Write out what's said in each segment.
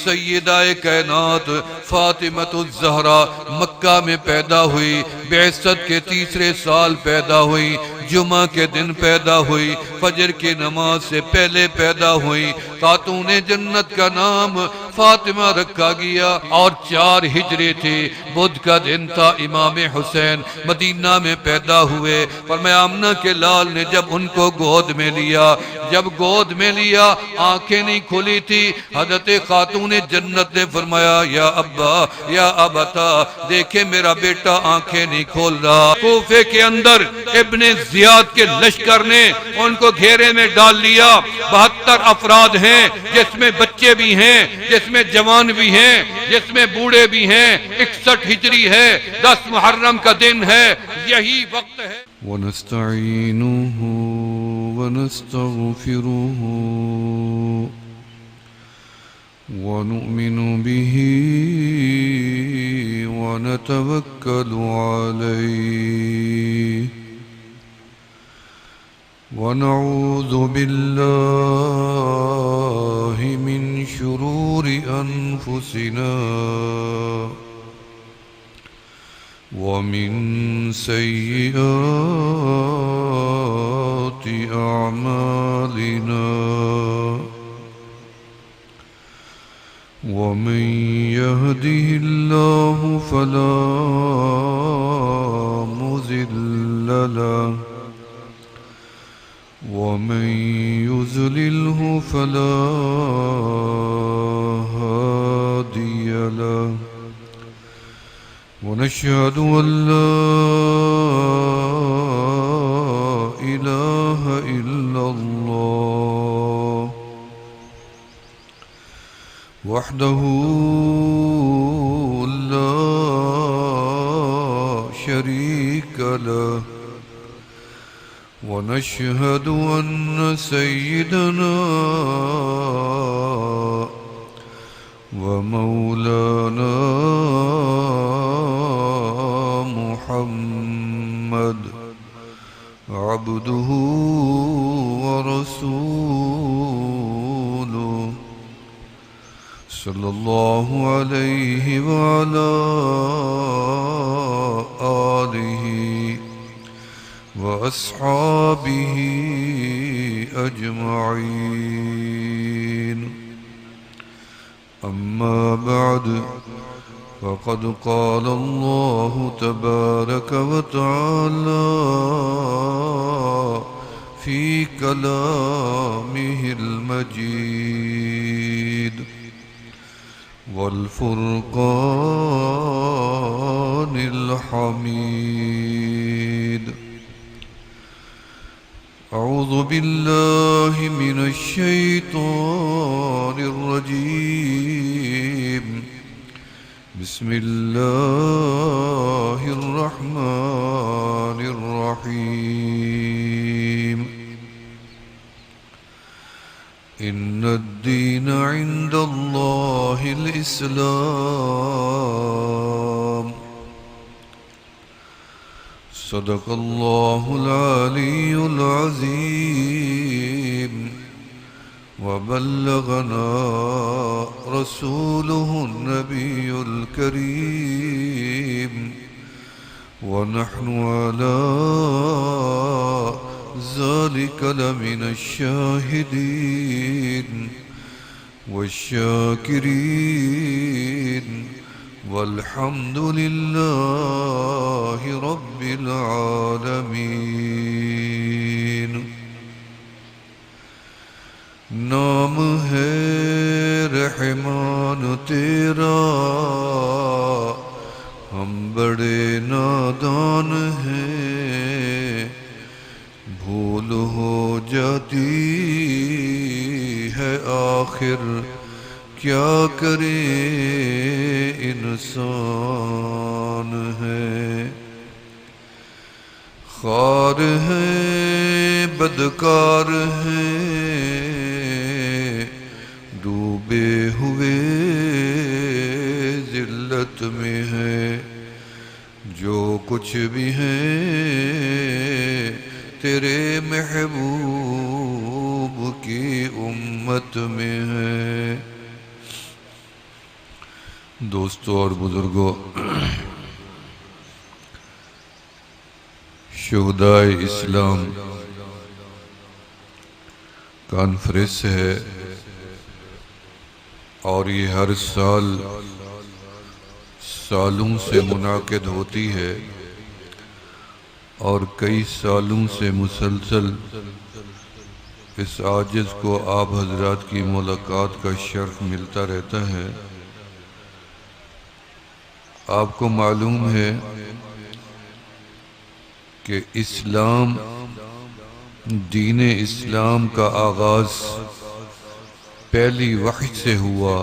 سیدہ کائنات فاطمۃ الزہرا مکہ میں پیدا ہوئی، بعثت کے تیسرے سال پیدا ہوئی، جمعہ کے دن پیدا ہوئی، فجر کی نماز سے پہلے پیدا ہوئی۔ خاتون جنت کا نام فاطمہ رکھا گیا، اور 4 ہجری تھی، بدھ کا دن تھا، امام حسین مدینہ میں پیدا ہوئے۔ فرمایا آمنہ کے لال نے جب ان کو گود میں لیا، جب گود میں لیا آنکھیں نہیں کھلی تھی، حضرت خاتون جنت نے فرمایا یا ابا یا ابتا، دیکھیں میرا بیٹا آنکھیں نہیں کھول رہا۔ کوفے کے اندر ابن زیاد کے لشکر نے ان کو گھیرے میں ڈال لیا، 72 افراد ہیں، جس میں بچے بھی ہیں، جس میں جوان بھی ہیں، جس میں بوڑھے بھی ہیں۔ 61 ہجری ہے، 10 محرم کا دن ہے، یہی وقت ہے۔ وَنَسْتَعِينُهُ وَنَسْتَغْفِرُهُ وَنُؤْمِنُ بِهِ وَنَتَوَكَّلُ عَلَيْهِ وَنَعُوذُ بِاللَّهِ مِنْ شُرُورِ أَنفُسِنَا وَمِنْ سَيِّئَاتِ أَعْمَالِنَا وَمَنْ يَهْدِهِ اللَّهُ فَلَا مُضِلَّ لَهُ وَمَنْ يُضْلِلْهُ فَلَا هَادِيَ لَهُ وَنَشْهَدُ أَنْ لَا إِلَهَ إِلَّا اللَّهُ وحده لا شريك له ونشهد أن سيدنا ومولانا محمد عبده ورسوله صلی اللہ علیہ وعلا آلہ واصحابہ اجمعین۔ اما بعد فقد قال اللہ تبارک وتعالی فی کلامہ المجید والفرقان الحمید۔ اعوذ باللہ من الشیطان الرجیم، بسم اللہ الرحمن الرحیم۔ ان الدین عند اللہ الاسلام، صدق اللہ العلی العظیم، وبلغنا رسوله النبی الکریم، ونحن على ذلك لمن الشاهدين والشاكرين، والحمد لله رب العالمين۔ نام ہے رحمان تیرا، ہم بڑے نادان ہیں، بھول ہو جاتی ہے آخر کیا کرے انسان ہے، خوار ہے بدکار ہے، ڈوبے ہوئے ذلت میں ہے، جو کچھ بھی ہے تیرے محبوب کی امت میں ہے۔ دوستوں اور بزرگوں، شہدائے اسلام کانفرنس ہے اور یہ ہر سالوں سے منعقد ہوتی ہے اور کئی سالوں سے مسلسل اس عاجز کو آپ حضرات کی ملاقات کا شرف ملتا رہتا ہے۔ آپ کو معلوم ہے کہ دین اسلام کا آغاز پہلی وحی سے ہوا۔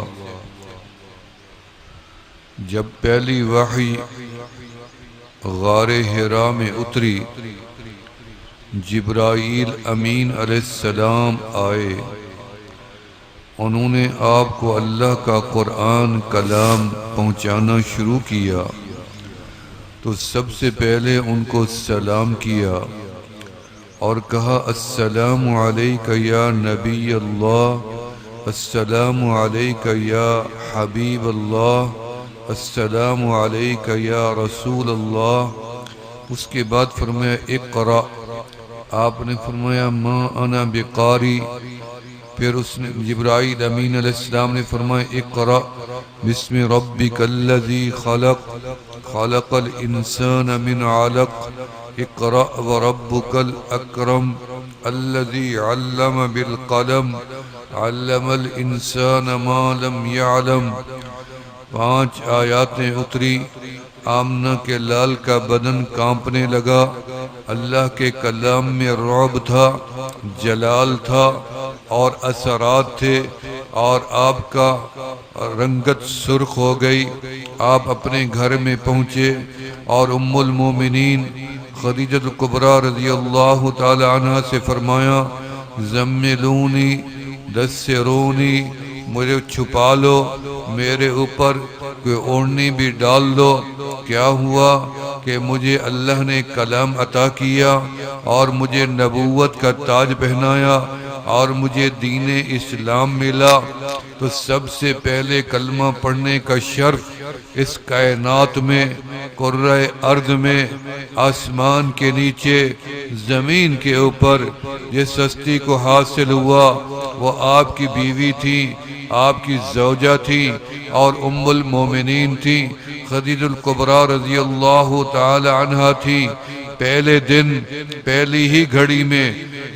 جب پہلی وحی غار حرا میں اتری، جبرائیل امین علیہ السلام آئے، انہوں نے آپ کو اللہ کا قرآن کلام پہنچانا شروع کیا تو سب سے پہلے ان کو سلام کیا اور کہا السلام علیک یا نبی اللہ، السلام علیک یا حبیب اللہ، السلام علیک یا رسول اللہ۔ اس کے بعد فرمایا اقرأ، آپ نے فرمایا ما انا بقاری۔ پھر اس نے جبرائیل امین علیہ السلام نے فرمایا اقرأ بسم ربک الذی خلق، خلق الانسان من علق، اقرأ وربک الاکرم الذی علم بالقلم، علم الانسان ما لم يعلم۔ 5 آیاتیں اتری۔ آمنہ کے لال کا بدن کانپنے لگا۔ اللہ کے کلام میں رعب تھا، جلال تھا اور اثرات تھے، اور آپ کا رنگت سرخ ہو گئی۔ آپ اپنے گھر میں پہنچے اور ام المومنین خدیجہ کبریٰ رضی اللہ تعالی عنہ سے فرمایا زملونی دسرونی، مجھے چھپا لو، میرے اوپر کوئی اوڑھنی بھی ڈال دو۔ کیا ہوا کہ مجھے اللہ نے کلام عطا کیا اور مجھے نبوت کا تاج پہنایا اور مجھے دین اسلام ملا، تو سب سے پہلے کلمہ پڑھنے کا شرف اس کائنات میں، کرۂ ارض میں، آسمان کے نیچے، زمین کے اوپر جس ہستی کو حاصل ہوا وہ آپ کی بیوی تھی، آپ کی زوجہ تھی اور ام المومنین تھی، خدیجہ الکبریٰ رضی اللہ تعالی عنہا تھی۔ پہلے دن، پہلی ہی گھڑی میں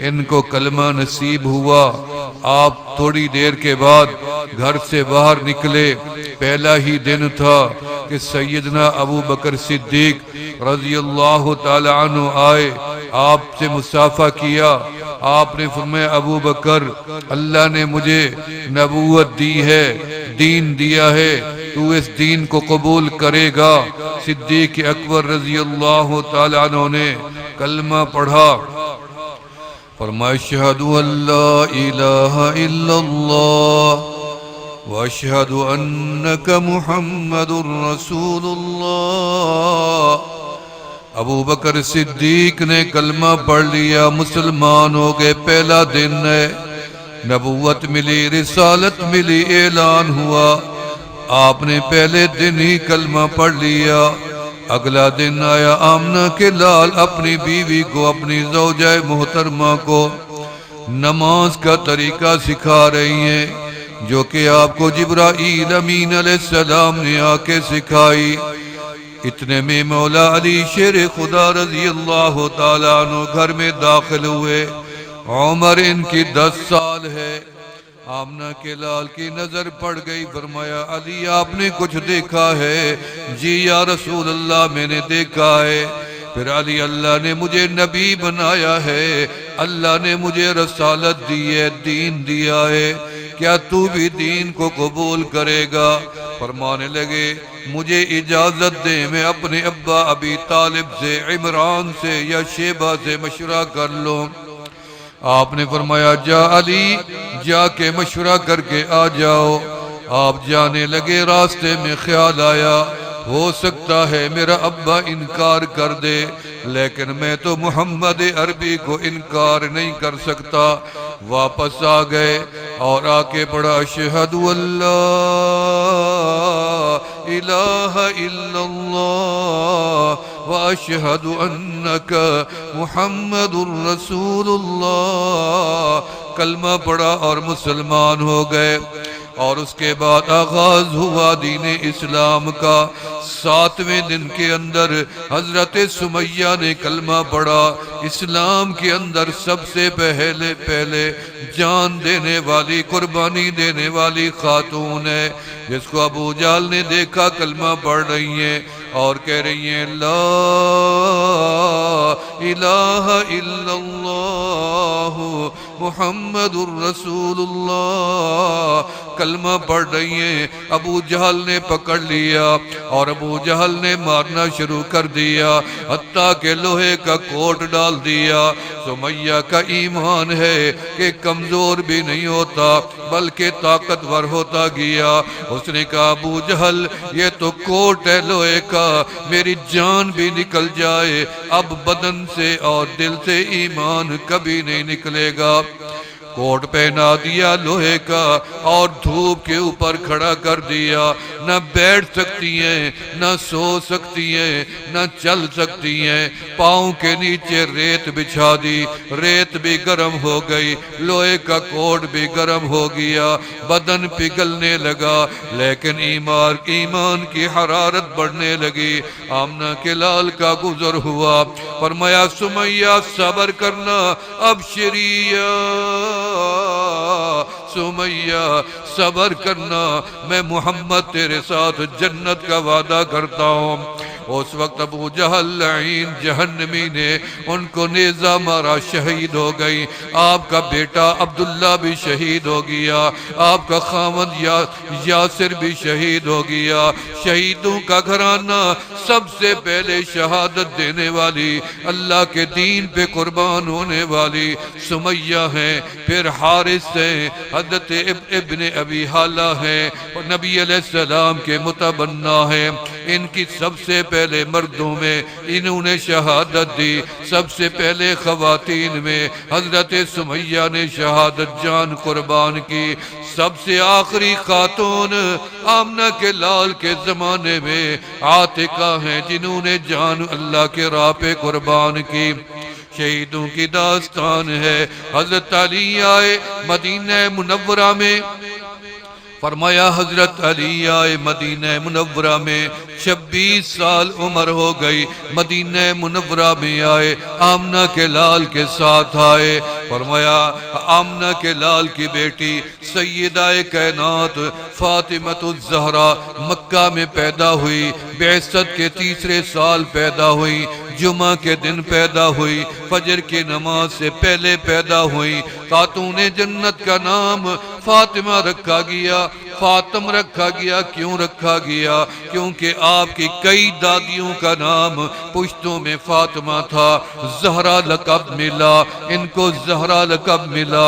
ان کو کلمہ نصیب ہوا۔ آپ تھوڑی دیر کے بعد گھر سے باہر نکلے، پہلا ہی دن تھا کہ سیدنا ابو بکر صدیق رضی اللہ تعالی عنہ آئے، آپ سے مصافحہ کیا۔ آپ نے فرمایا ابو بکر، اللہ نے مجھے نبوت دی ہے، دین دیا ہے، تو اس دین کو قبول کرے گا؟ صدیق اکبر رضی اللہ تعالی عنہ نے کلمہ پڑھا، فرمایا اشہد ان لا الہ الا اللہ واشہد انک محمد رسول اللہ۔ ابو بکر صدیق نے کلمہ پڑھ لیا، مسلمان ہو گئے۔ پہلا دن ہے، نبوت ملی، رسالت ملی، اعلان ہوا۔ آپ نے پہلے دن ہی کلمہ پڑھ لیا۔ اگلا دن آیا، آمنہ کے لال اپنی بیوی کو، اپنی زوجہ محترمہ کو نماز کا طریقہ سکھا رہی ہیں، جو کہ آپ کو جبرائیل امین علیہ السلام نے آ کے سکھائی۔ اتنے میں مولا علی شیر خدا رضی اللہ تعالیٰ عنہ گھر میں داخل ہوئے۔ عمر ان کی 10 سال ہے۔ آمنہ کے لال کی نظر پڑ گئی، فرمایا علی آپ نے کچھ دیکھا ہے؟ جی یا رسول اللہ میں نے دیکھا ہے۔ پھر علی اللہ نے مجھے نبی بنایا ہے، اللہ نے مجھے رسالت دی ہے، دین دیا ہے، کیا تو بھی دین کو قبول کرے گا؟ فرمانے لگے مجھے اجازت دے، میں اپنے ابا ابی طالب سے، عمران سے یا شیبہ سے مشورہ کر لوں۔ آپ نے فرمایا جا علی، جا کے مشورہ کر کے آ جاؤ۔ آپ جانے لگے، راستے میں خیال آیا ہو سکتا ہے میرا ابا انکار کر دے، لیکن میں تو محمد عربی کو انکار نہیں کر سکتا۔ واپس آ گئے اور آ کے پڑھا اشہد ان لا الہ الا اللہ واشہد انک محمد الرسول اللہ۔ کلمہ پڑھا اور مسلمان ہو گئے، اور اس کے بعد آغاز ہوا دین اسلام کا۔ 7ویں دن کے اندر حضرت سمیہ نے کلمہ پڑھا۔ اسلام کے اندر سب سے پہلے جان دینے والی، قربانی دینے والی خاتون ہے، جس کو ابو جہل نے دیکھا کلمہ پڑھ رہی ہیں اور کہہ رہی ہیں لا الہ الا اللہ محمد الرسول اللہ، کلمہ پڑھ رہی ہیں۔ ابو جہل نے پکڑ لیا اور ابو جہل نے مارنا شروع کر دیا، حتیٰ کہ لوہے کا کوٹ ڈال دیا۔ سمیہ کا ایمان ہے کہ کمزور بھی نہیں ہوتا بلکہ طاقتور ہوتا گیا۔ اس نے کہا ابو جہل یہ تو کوٹ ہے لوہے کا، میری جان بھی نکل جائے، اب بدن سے اور دل سے ایمان کبھی نہیں نکلے گا۔ کوٹ پہنا دیا لوہے کا اور دھوپ کے اوپر کھڑا کر دیا۔ نہ بیٹھ سکتی ہیں، نہ سو سکتی ہیں، نہ چل سکتی ہیں۔ پاؤں کے نیچے ریت بچھا دی، ریت بھی گرم ہو گئی، لوہے کا کوٹ بھی گرم ہو گیا، بدن پگھلنے لگا، لیکن ایمان کی حرارت بڑھنے لگی۔ آمنہ کے لال کا گزر ہوا، فرمایا سمیہ صبر کرنا، ابشریہ سمیہ صبر کرنا، میں محمد تیرے ساتھ جنت کا وعدہ کرتا ہوں۔ اس وقت ابو جہل لعین جہنمی نے ان کو نیزہ مارا، شہید ہو گئی۔ آپ کا بیٹا عبداللہ بھی شہید ہو گیا، آپ کا خاوند یاسر بھی شہید ہو گیا۔ شہیدوں کا گھرانہ سب سے پہلے شہادت دینے والی، اللہ کے دین پہ قربان ہونے والی سمیہ ہیں، پھر حارث ہیں، حضرت ابن ابی حالہ ہیں، اور نبی علیہ السلام کے متبنہ ہیں۔ ان کی سب سے پہلے مردوں میں انہوں نے شہادت دی، سب سے پہلے خواتین میں حضرت سمیہ نے شہادت جان قربان کی۔ سب سے آخری خاتون آمنہ کے لال کے زمانے میں عاتقہ ہیں، جنہوں نے جان اللہ کے راہ پہ قربان کی۔ شہیدوں کی داستان ہے۔ حضرت علی آئے مدینہ منورہ میں، فرمایا حضرت علی آئے مدینہ منورہ میں، 26 سال عمر ہو گئی، مدینہ منورہ میں آئے، آمنہ کے لال کے ساتھ آئے۔ فرمایا آمنہ کے لال کی بیٹی سیدہ کائنات فاطمۃ الزہرا مکہ میں پیدا ہوئی، بعثت کے 3 سال پیدا ہوئی، جمعہ کے دن پیدا ہوئی، فجر کی نماز سے پہلے پیدا ہوئی۔ خاتون جنت کا نام فاطمہ رکھا گیا، فاطم رکھا گیا۔ کیوں رکھا گیا؟ کیونکہ آپ کی کئی دادیوں کا نام پشتوں میں فاطمہ تھا۔ زہرا لقب ملا، ان کو زہرا لقب ملا۔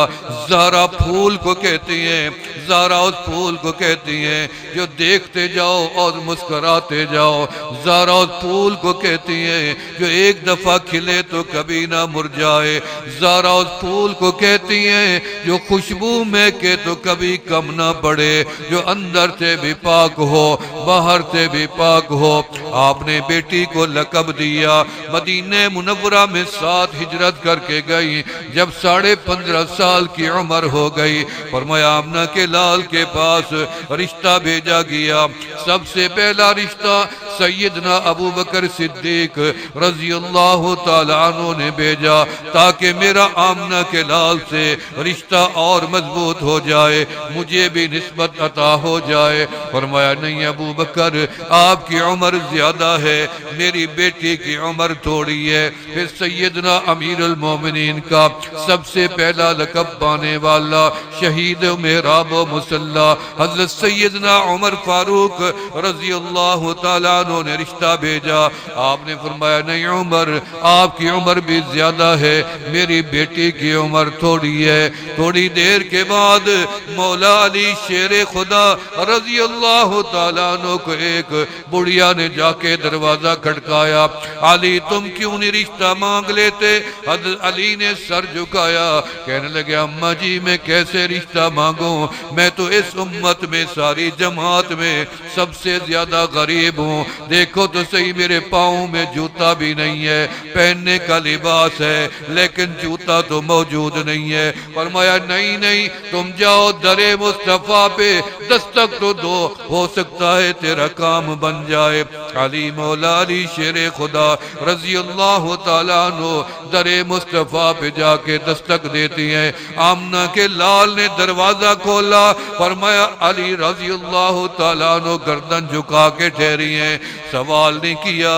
زہرا پھول کو کہتے ہیں، زہرا اس پھول کو کہتی ہیں جو دیکھتے جاؤ اور مسکراتے جاؤ۔ زہرا اس پھول کو کہتی ہیں جو ایک دفعہ کھلے تو کبھی نہ مرجائے۔ زہرا اس پھول کو کہتی ہیں جو خوشبو مہکے تو کبھی کم نہ پڑے، جو اندر سے بھی پاک ہو باہر سے بھی پاک ہو۔ آپ نے بیٹی کو لقب دیا۔ مدینہ منورہ میں 7 ہجرت کر کے گئی، جب 15.5 سال کی عمر ہو گئی، فرمایا آمنہ کے لال کے پاس رشتہ بھیجا گیا۔ سب سے پہلا رشتہ سیدنا ابو بکر صدیق رضی اللہ تعالیٰ عنہ نے بھیجا، تاکہ میرا آمنہ کے لال سے رشتہ اور مضبوط ہو جائے، مجھے بھی نسبت عطا ہو جائے۔ فرمایا نہیں ابو بکر، آپ کی عمر زیادہ ہے، میری بیٹی کی عمر تھوڑی ہے۔ پھر سیدنا امیر المومنین کا سب سے پہلا لقب پانے والا، شہید محراب و مصلی، حضرت سیدنا عمر فاروق رضی اللہ تعالیٰ عنہ نے رشتہ بھیجا۔ آپ نے فرمایا نہیں عمر، آپ کی عمر بھی زیادہ ہے، میری بیٹی کی عمر تھوڑی ہے۔ تھوڑی دیر کے بعد مولا علی شیر خدا رضی اللہ تعالیٰ عنہ کو ایک بڑھیا نے جا کے دروازہ کھٹکایا۔ علی تم کیوں نہیں رشتہ مانگ لیتے؟ حضرت علی نے سر جھکایا، کہنے لگے اماں جی میں کیسے رشتہ مانگوں، میں تو اس امت میں ساری جماعت میں سب سے زیادہ غریب ہوں، دیکھو تو صحیح میرے پاؤں میں جوتا بھی نہیں ہے، پہننے کا لباس ہے لیکن جوتا تو موجود نہیں ہے۔ فرمایا نہیں نہیں، تم جاؤ در مصطفیٰ پہ دستک تو دو، ہو سکتا ہے تیرا کام بن جائے۔ علی مولا علی شیر خدا رضی اللہ تعالیٰ عنہ در مصطفیٰ پہ جا کے دستک دیتی ہیں۔ آمنہ کے لال نے دروازہ کھولا، فرمایا علی رضی اللہ تعالیٰ عنہ گردن جھکا کے ٹھہری ہیں، سوال نہیں کیا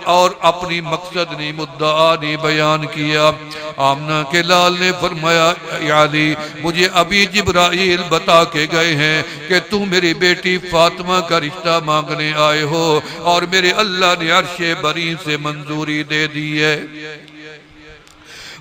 اور اپنی مقصد نہیں، مدعا نہیں بیان کیا۔ آمنہ کے لال نے فرمایا علی مجھے ابھی جبرائیل بتا کے گئے ہیں کہ تم میری بیٹی فاطمہ کا رشتہ مانگنے آئے ہو اور میرے اللہ نے عرش بری سے منظوری دے دی ہے۔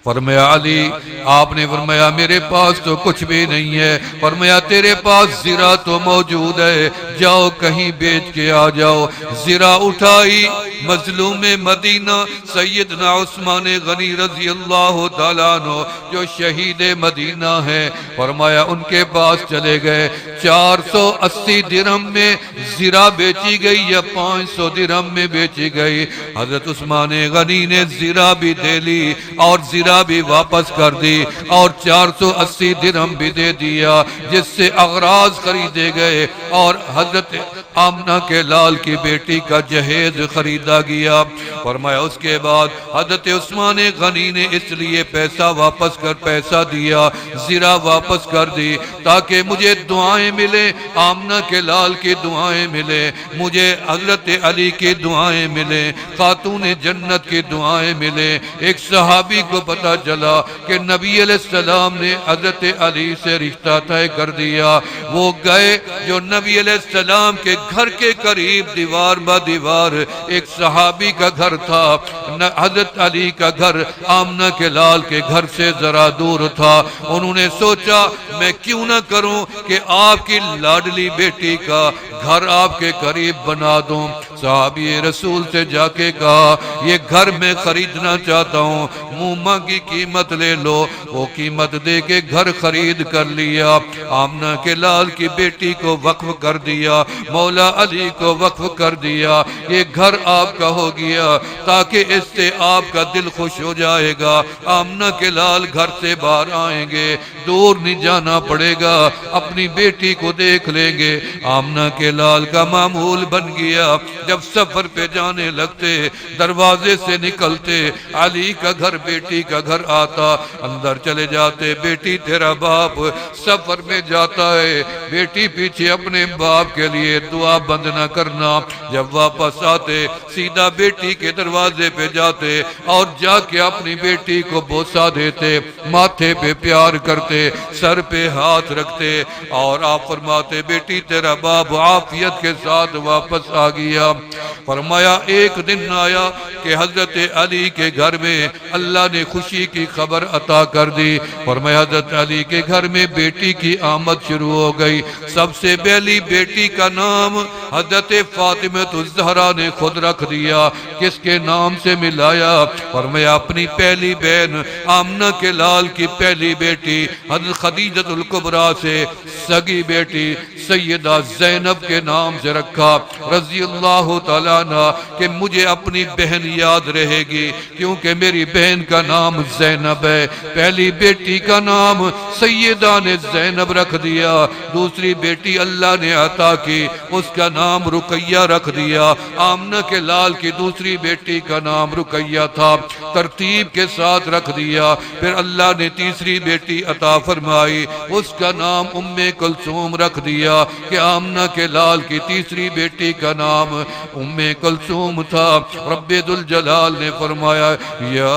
فرمایا علی، آپ نے فرمایا میرے پاس تو کچھ بھی نہیں ہے، فرمایا تیرے پاس زرہ تو موجود ہے، جاؤ کہیں بیچ کے آ جاؤ۔ زرہ اٹھائی، مظلوم مدینہ سیدنا عثمان غنی رضی اللہ تعالیٰ عنہ جو شہید مدینہ ہیں، فرمایا ان کے پاس چلے گئے، 480 درہم میں زرہ بیچی گئی یا 500 درہم میں بیچی گئی۔ حضرت عثمان غنی نے زرہ بھی دے لی اور زرہ بھی واپس کر دی اور 480 درہم بھی دے دیا، جس سے اغراض خریدے گئے اور حضرت آمنہ کے لال کی بیٹی کا جہیز خریدا گیا۔ فرمایا اس کے بعد حضرت عثمان غنی نے اس لیے پیسہ دیا، زرہ واپس کر دی تاکہ مجھے دعائیں ملیں، آمنہ کے لال کی دعائیں ملیں، مجھے حضرت علی کی دعائیں ملیں، خاتون جنت کی دعائیں ملیں۔ ایک صحابی کو پتہ چلا کہ نبی علیہ السلام نے حضرت علی سے رشتہ طے کر دیا، وہ گئے جو نبی علیہ السلام کے گھر کے قریب دیوار با دیوار ایک صحابی کا گھر تھا، حضرت علی کا گھر آمنہ کے لال کے گھر سے ذرا دور تھا۔ انہوں نے سوچا میں کیوں نہ کروں کہ آپ کی لاڈلی بیٹی کا گھر آپ کے قریب بنا دوں۔ صحابی رسول سے جا کے کہا یہ گھر میں خریدنا چاہتا ہوں، موما کی قیمت لے لو۔ وہ قیمت دے کے گھر خرید کر لیا، آمنہ کے لال کی بیٹی کو وقف کر دیا، مولا علی کو وقف کر دیا۔ یہ گھر آپ کا ہو گیا تاکہ اس سے آپ کا دل خوش ہو جائے گا، آمنہ کے لال گھر سے باہر آئیں گے، دور نہیں جانا پڑے گا، اپنی بیٹی کو دیکھ لیں گے۔ آمنہ کے لال کا معمول بن گیا، جب سفر پہ جانے لگتے دروازے سے نکلتے علی کا گھر بیٹی کا گھر آتا، اندر چلے جاتے، بیٹی تیرا باپ سفر میں جاتا ہے، بیٹی پیچھے اپنے باپ کے لیے دعا بند نہ کرنا۔ جب واپس آتے سیدھا بیٹی کے دروازے پہ جاتے اور جا کے اپنی بیٹی کو بوسہ دیتے، ماتھے پہ پیار کرتے، سر پہ ہاتھ رکھتے اور آپ فرماتے بیٹی تیرا باپ عافیت کے ساتھ واپس آ گیا۔ فرمایا ایک دن آیا کہ حضرت علی کے گھر میں اللہ نے خوشی کی خبر عطا کر دی۔ فرمایا حضرت علی کے گھر میں بیٹی کی آمد شروع ہو گئی۔ سب سے پہلی بیٹی کا نام حضرت فاطمہ الزہرا نے خود رکھ دیا۔ کس کے نام سے ملایا؟ فرمایا اپنی پہلی بہن آمنہ کے لال کی پہلی بیٹی حضرت خدیجہ الکبریٰ سے سگی بیٹی سیدہ زینب کے نام سے رکھا رضی اللہ تعالیٰ عنہ کہ مجھے اپنی بہن یاد رہے گی کیونکہ میری بہن کا نام زینب ہے۔ پہلی بیٹی کا نام سیدہ نے زینب رکھ دیا، دوسری بیٹی اللہ نے عطا کی اس کا نام رقیہ رکھ دیا۔ آمنہ کے لال کی دوسری بیٹی کا نام رقیہ تھا، ترتیب کے ساتھ رکھ دیا۔ پھر اللہ نے تیسری بیٹی عطا فرمائی، اس کا نام ام کلثوم رکھ دیا کہ آمنہ کے لال کی تیسری بیٹی کا نام ام کلثوم تھا۔ رب ذوالجلال نے فرمایا یا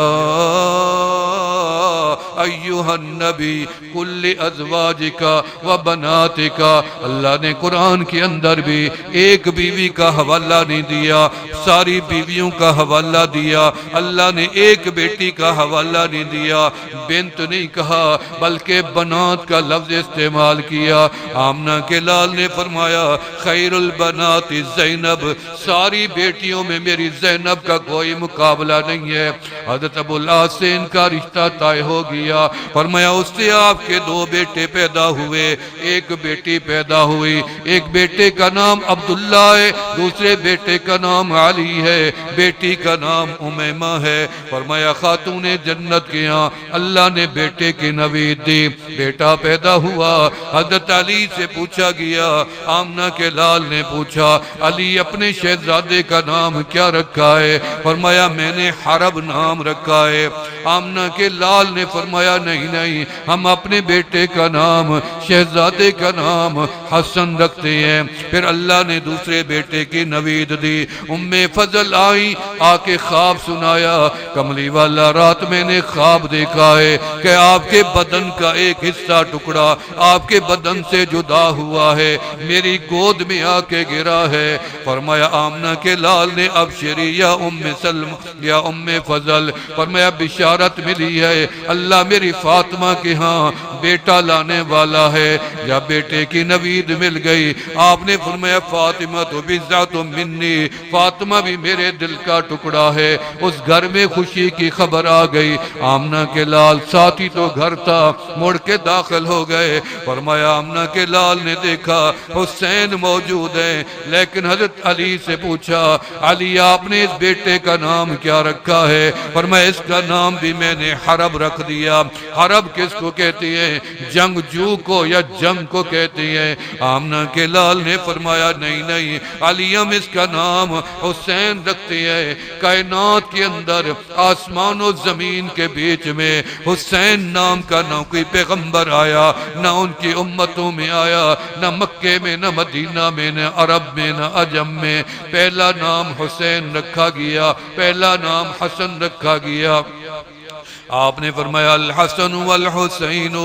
ایہا النبی کل ازواجکا و بناتکا، اللہ نے قرآن کے اندر بھی ایک بیوی کا حوالہ نہیں دیا، ساری بیویوں کا حوالہ دیا۔ اللہ نے ایک بیٹی کا حوالہ نہیں دیا، بنت نہیں کہا بلکہ بنات کا لفظ استعمال کیا۔ آمنہ کے لال نے فرمایا خیر البنات زینب، ساری بیٹیوں میں میری زینب کا کوئی مقابلہ نہیں ہے۔ حضرت ابو العاص سے ان کا رشتہ طے ہو ہو گیا۔ فرمایا اس سے آپ کے 2 بیٹے پیدا ہوئے، ایک بیٹی پیدا ہوئی، ایک بیٹے کا نام عبداللہ ہے، دوسرے بیٹے کا نام علی ہے، بیٹی کا نام امیمہ ہے۔ فرمایا خاتون جنت کے ہاں اللہ نے بیٹے کی نوید دی، بیٹا پیدا ہوا۔ حضرت علی سے پوچھا گیا، آمنہ کے لال نے پوچھا علی اپنے شہزادے کا نام کیا رکھا ہے؟ فرمایا میں نے حرب نام رکھا ہے۔ آمنہ کے لال نے فرمایا نہیں ہم اپنے بیٹے کا نام، شہزادے کا نام حسن رکھتے ہیں۔ پھر اللہ نے دوسرے بیٹے کی نوید دی۔ ام فضل آئی، آ کے خواب سنایا، کملی والا رات میں نے خواب دیکھا ہے کہ آپ کے بدن کا ایک حصہ ٹکڑا آپ کے بدن سے جدا ہوا ہے، میری گود میں آ کے گرا ہے۔ فرمایا آمنہ کے لال نے ابشری یا ام سلم یا ام فضل، فرمایا بشارت ملی ہے، اللہ میری فاطمہ کے ہاں بیٹا لانے والا ہے۔ جب بیٹے کی نوید مل گئی آپ نے فرمایا فاطمہ تو بضعۃ منی، فاطمہ بھی میرے دل کا ٹکڑا ہے۔ اس گھر میں خوشی کی خبر آ گئی۔ آمنہ کے لال ساتھی تو گھر تھا، مڑ کے داخل ہو گئے۔ فرمایا آمنہ کے لال نے دیکھا حسین موجود ہے، لیکن حضرت علی سے پوچھا علی آپ نے اس بیٹے کا نام کیا رکھا ہے؟ فرمایا اس کا نام بھی میں نے حرب رکھ دیا۔ حرب کس کو کہتی ہے؟ جنگجو کو یا جنگ کو کہتی ہے۔ آمنہ کے لال نے فرمایا نہیں علی ہم اس کا نام حسین رکھتے ہیں۔ کائنات کے اندر آسمان و زمین کے بیچ میں حسین نام کا نہ کوئی پیغمبر آیا، نہ ان کی امتوں میں آیا، نہ مکے میں، نہ مدینہ میں، نہ عرب میں، نہ عجم میں۔ پہلا نام حسین رکھا گیا، پہلا نام حسن رکھا گیا۔ آپ نے فرمایا الحسن والحسین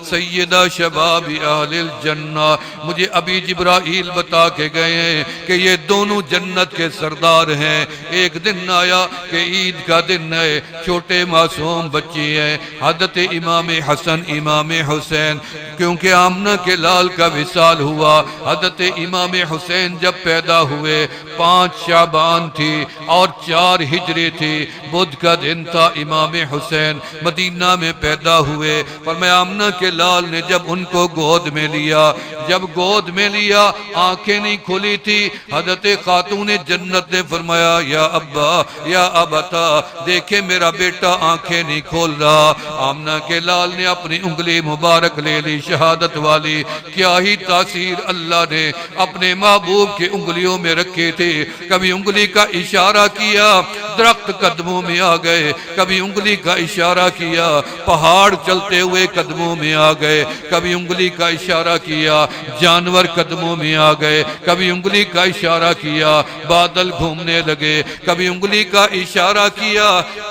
سیدہ شباب اہل الجنہ۔ مجھے ابھی جبرائیل بتا کے گئے ہیں کہ یہ دونوں جنت کے سردار ہیں۔ ایک دن آیا کہ عید کا دن ہے، چھوٹے معصوم بچے ہیں، حضرت امام حسن امام حسین، کیونکہ آمنہ کے لال کا وصال ہوا۔ حضرت امام حسین جب پیدا ہوئے 5 شعبان تھی اور 4 ہجری تھی، بدھ کا دن تھا۔ امام حسین مدینہ میں پیدا ہوئے۔ فرمایا آمنہ کے لال نے جب ان کو گود میں لیا، جب گود میں لیا آنکھیں نہیں کھلی تھی، حضرت خاتون جنت نے فرمایا یا ابا یا ابتا، دیکھیں میرا بیٹا آنکھیں نہیں کھول رہا۔ آمنہ کے لال نے اپنی انگلی مبارک لے لی شہادت والی۔ کیا ہی تاثیر اللہ نے اپنے محبوب کی انگلیوں میں رکھی تھی۔ کبھی انگلی کا اشارہ کیا درخت قدموں میں آ گئے، کبھی انگلی کا اشارہ کیا پہاڑ چلتے ہوئے قدموں میں آ گئے، کبھی انگلی کا اشارہ کیا جانور قدموں میں آ گئے، کبھی انگلی کا اشارہ کیا بادل گھومنے لگے، کبھی انگلی کا اشارہ کیا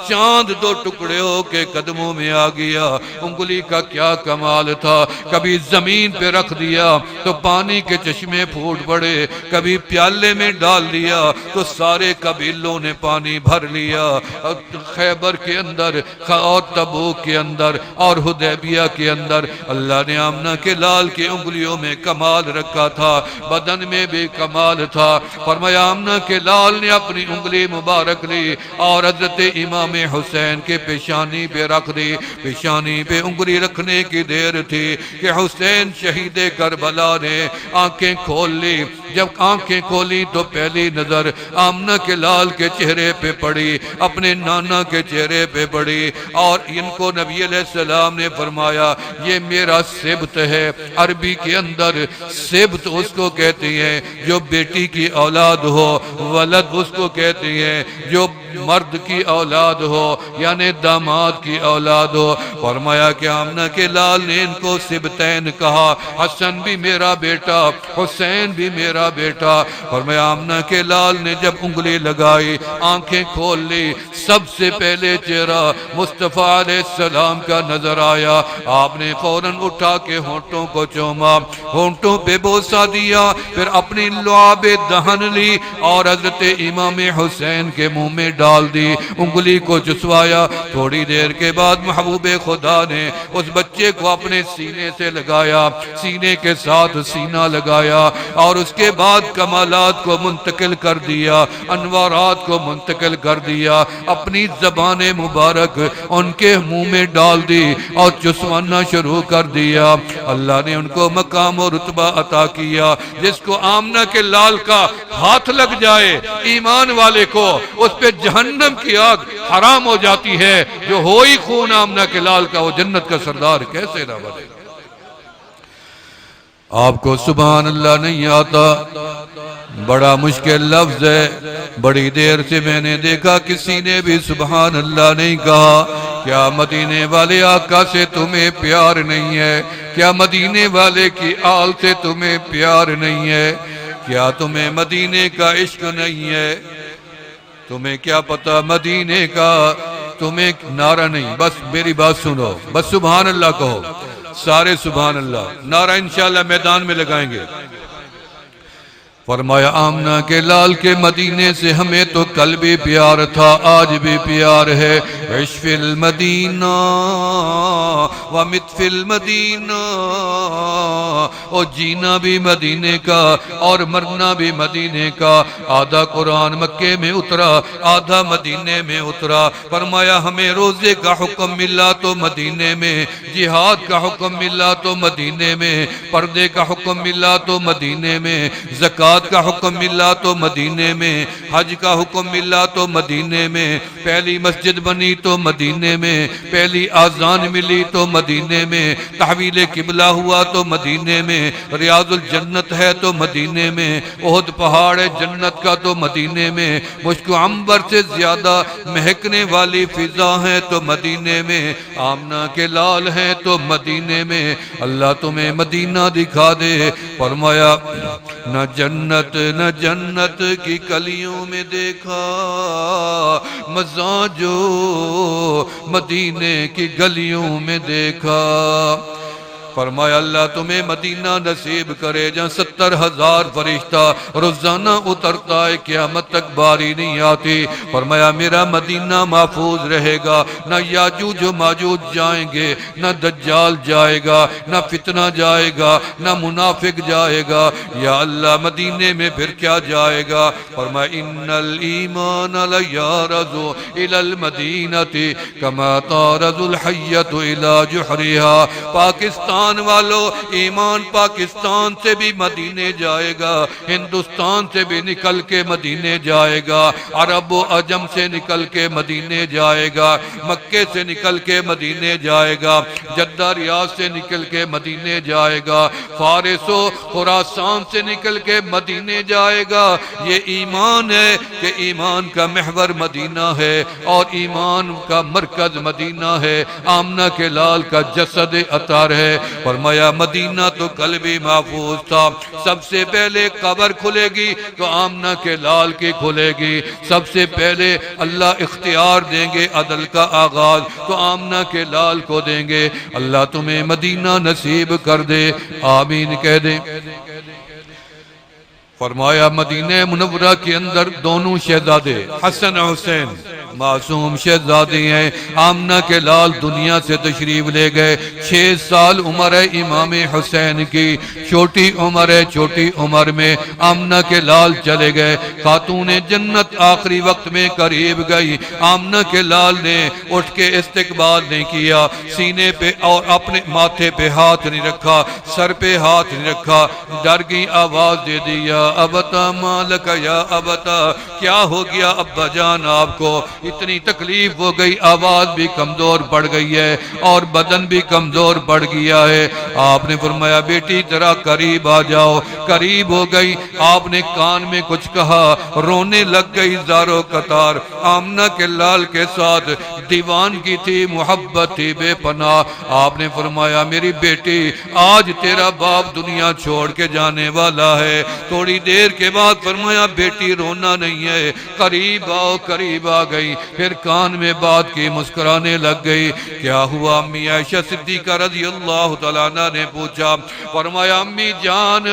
چاند 2 ٹکڑے ہو کے قدموں میں آ گیا۔ انگلی کا کیا کمال تھا۔ کبھی زمین پہ رکھ دیا تو پانی کے چشمے پھوٹ پڑے، کبھی پیالے میں ڈال دیا تو سارے قبیلوں نے پانی بھر لیا۔ خیبر کے اندر اور تبوک کے اندر اور حدیبیہ کے اندر اللہ نے آمنہ کے لال کی انگلیوں میں کمال رکھا تھا، بدن میں بھی کمال تھا۔ فرمایا آمنہ کے لال نے اپنی انگلی مبارک لی اور حضرت امام حسین کے پیشانی پہ رکھ دی۔ پیشانی پہ انگلی رکھنے کی دیر تھی کہ حسین شہید کربلا نے آنکھیں کھول لی۔ جب آنکھیں کھولی تو پہلی نظر آمنہ کے لال کے چہرے پہ پڑی، اپنے نانا کے چہرے پہ پڑی، اور ان کو نبی علیہ السلام نے فرمایا یہ میرا سبت ہے۔ عربی کے اندر سبت اس کو کہتی ہیں جو بیٹی کی اولاد ہو، ولد اس کو کہتی ہیں جو مرد کی اولاد ہو، یعنی داماد کی اولاد ہو۔ فرمایا کہ آمنہ کے لال نے ان کو سبتین کہا، حسن بھی میرا بیٹا، حسین بھی میرا بیٹا۔ فرمایا آمنہ کے لال نے جب انگلی لگائی آنکھیں کھول لی، سب سے پہلے چہرہ مصطفیٰ علیہ السلام کا نظر آیا۔ آپ نے فوراً اٹھا کے ہونٹوں کو چوما، ہونٹوں پہ بوسہ دیا، پھر اپنی لعاب دہن لی اور حضرت امام حسین کے منہ میں ڈال دی۔ انگلی کو چسوایا۔ تھوڑی دیر کے بعد محبوب خدا نے اس بچے کو اپنے سینے سے لگایا، سینے کے ساتھ سینہ لگایا، اور اس کے بعد کمالات کو منتقل کر دیا، انوارات کو منتقل کر دیا، اپنی زبان مبارک ان کے منہ میں ڈال دی اور چسوانا شروع کر دیا۔ اللہ نے ان کو مقام و رتبہ عطا کیا۔ جس کو آمنہ کے لال کا ہاتھ لگ جائے ایمان والے کو، اس پہ جہنم کی آگ حرام ہو جاتی ہے۔ جو ہوئی خون آمنہ کے لال کا، وہ جنت کا سردار کیسے نہ بنے؟ آپ کو سبحان اللہ نہیں آتا؟ بڑا مشکل لفظ ہے۔ بڑی دیر سے میں نے دیکھا کسی نے بھی سبحان اللہ نہیں کہا۔ کیا مدینے والے آقا سے تمہیں پیار نہیں ہے؟ کیا مدینے والے کی آل سے تمہیں پیار نہیں ہے؟ کیا تمہیں مدینے کا عشق نہیں ہے؟ تمہیں کیا پتا مدینے کا؟ تمہیں نعرہ نہیں، بس میری بات سنو، بس سبحان اللہ کہو، سارے سبحان اللہ۔ نعرہ انشاءاللہ میدان میں لگائیں گے۔ فرمایا آمنہ کے لال کے مدینے سے ہمیں تو کل بھی پیار تھا، آج بھی پیار ہے۔ عش فی المدینہ ومت فی المدینہ، اور جینا بھی مدینے کا اور مرنا بھی مدینے کا۔ آدھا قرآن مکے میں اترا، آدھا مدینے میں اترا۔ فرمایا ہمیں روزے کا حکم ملا تو مدینے میں، جہاد کا حکم ملا تو مدینے میں، پردے کا حکم ملا تو مدینے میں، زکوٰۃ کا حکم ملا تو مدینے میں، حج کا حکم ملا تو مدینے میں، پہلی مسجد بنی تو مدینے میں، پہلی آذان ملی تو مدینے میں، تحویل قبلہ ہوا تو مدینے میں، ریاض الجنت ہے تو مدینے میں، احد پہاڑ ہے جنت کا تو مدینے میں، مشک و عنبر سے زیادہ مہکنے والی فضا ہے تو مدینے میں، آمنہ کے لال ہیں تو مدینے میں۔ اللہ تمہیں مدینہ دکھا دے۔ فرمایا نہ جنت کی کلیوں میں دیکھا مزہ جو مدینے کی گلیوں میں دیکھا۔ فرمایا اللہ تمہیں مدینہ نصیب کرے جہاں 70,000 فرشتہ روزانہ اترتا ہے، قیامت تک باری نہیں آتی۔ فرمایا میرا مدینہ محفوظ رہے گا، نہ یاجوج و ماجوج جائیں گے، نہ دجال جائے گا، نہ فتنہ جائے گا، نہ منافق جائے گا۔ یا اللہ مدینے میں پھر کیا جائے گا؟ فرمایا ان الایمان لیارض الی المدینۃ کما تارض الحیۃ الی جحرها۔ پاکستان والو، ایمان پاکستان سے بھی مدینے جائے گا، ہندوستان سے بھی نکل کے مدینے جائے گا، عرب و عجم سے نکل کے مدینے جائے گا، مکے سے نکل کے مدینے جائے گا، جدہ ریاض سے نکل کے مدینے جائے گا، فارس و خراسان سے نکل کے مدینے جائے گا۔ یہ ایمان ہے کہ ایمان کا محور مدینہ ہے اور ایمان کا مرکز مدینہ ہے، آمنہ کے لال کا جسد اطہر ہے۔ فرمایا مدینہ تو کل بھی محفوظ تھا، سب سے پہلے قبر کھلے گی تو آمنہ کے لال کی کھلے گی، سب سے پہلے اللہ اختیار دیں گے عدل کا آغاز تو آمنہ کے لال کو دیں گے۔ اللہ تمہیں مدینہ نصیب کر دے، آمین کہہ دیں۔ فرمایا مدینہ منورہ کے اندر دونوں شہزادے حسن حسین معصوم شہزادے ہیں، آمنہ کے لال دنیا سے تشریف لے گئے۔ 6 سال عمر ہے امام حسین کی، چھوٹی عمر ہے، چھوٹی عمر میں آمنہ کے لال چلے گئے۔ خاتون جنت آخری وقت میں قریب گئی، آمنہ کے لال نے اٹھ کے استقبال نہیں کیا، سینے پہ اور اپنے ماتھے پہ ہاتھ نہیں رکھا، سر پہ ہاتھ نہیں رکھا، ڈر گئی، آواز دے دیا ابتا مالک یا ابتا، کیا ہو گیا ابا جان آپ کو؟ اتنی تکلیف ہو گئی، آواز بھی کمزور پڑ گئی ہے اور بدن بھی کمزور پڑ گیا ہے۔ آپ نے فرمایا بیٹی ذرا قریب آ جاؤ، قریب ہو گئی، آپ نے کان میں کچھ کہا، رونے لگ گئی زارو قطار۔ آمنہ کے لال کے ساتھ دیوانگی تھی، محبت تھی بے پناہ۔ آپ نے فرمایا میری بیٹی آج تیرا باپ دنیا چھوڑ کے جانے والا ہے۔ تھوڑی دیر کے بعد فرمایا بیٹی رونا نہیں ہے، قریب آؤ، قریب آ گئی۔ پھر کان میں بات کی، مسکرانے لگ گئی۔ کیا ہوا امی عائشہ صدیقہ رضی اللہ تعالیٰ عنہ نے پوچھا، فرمایا امی جان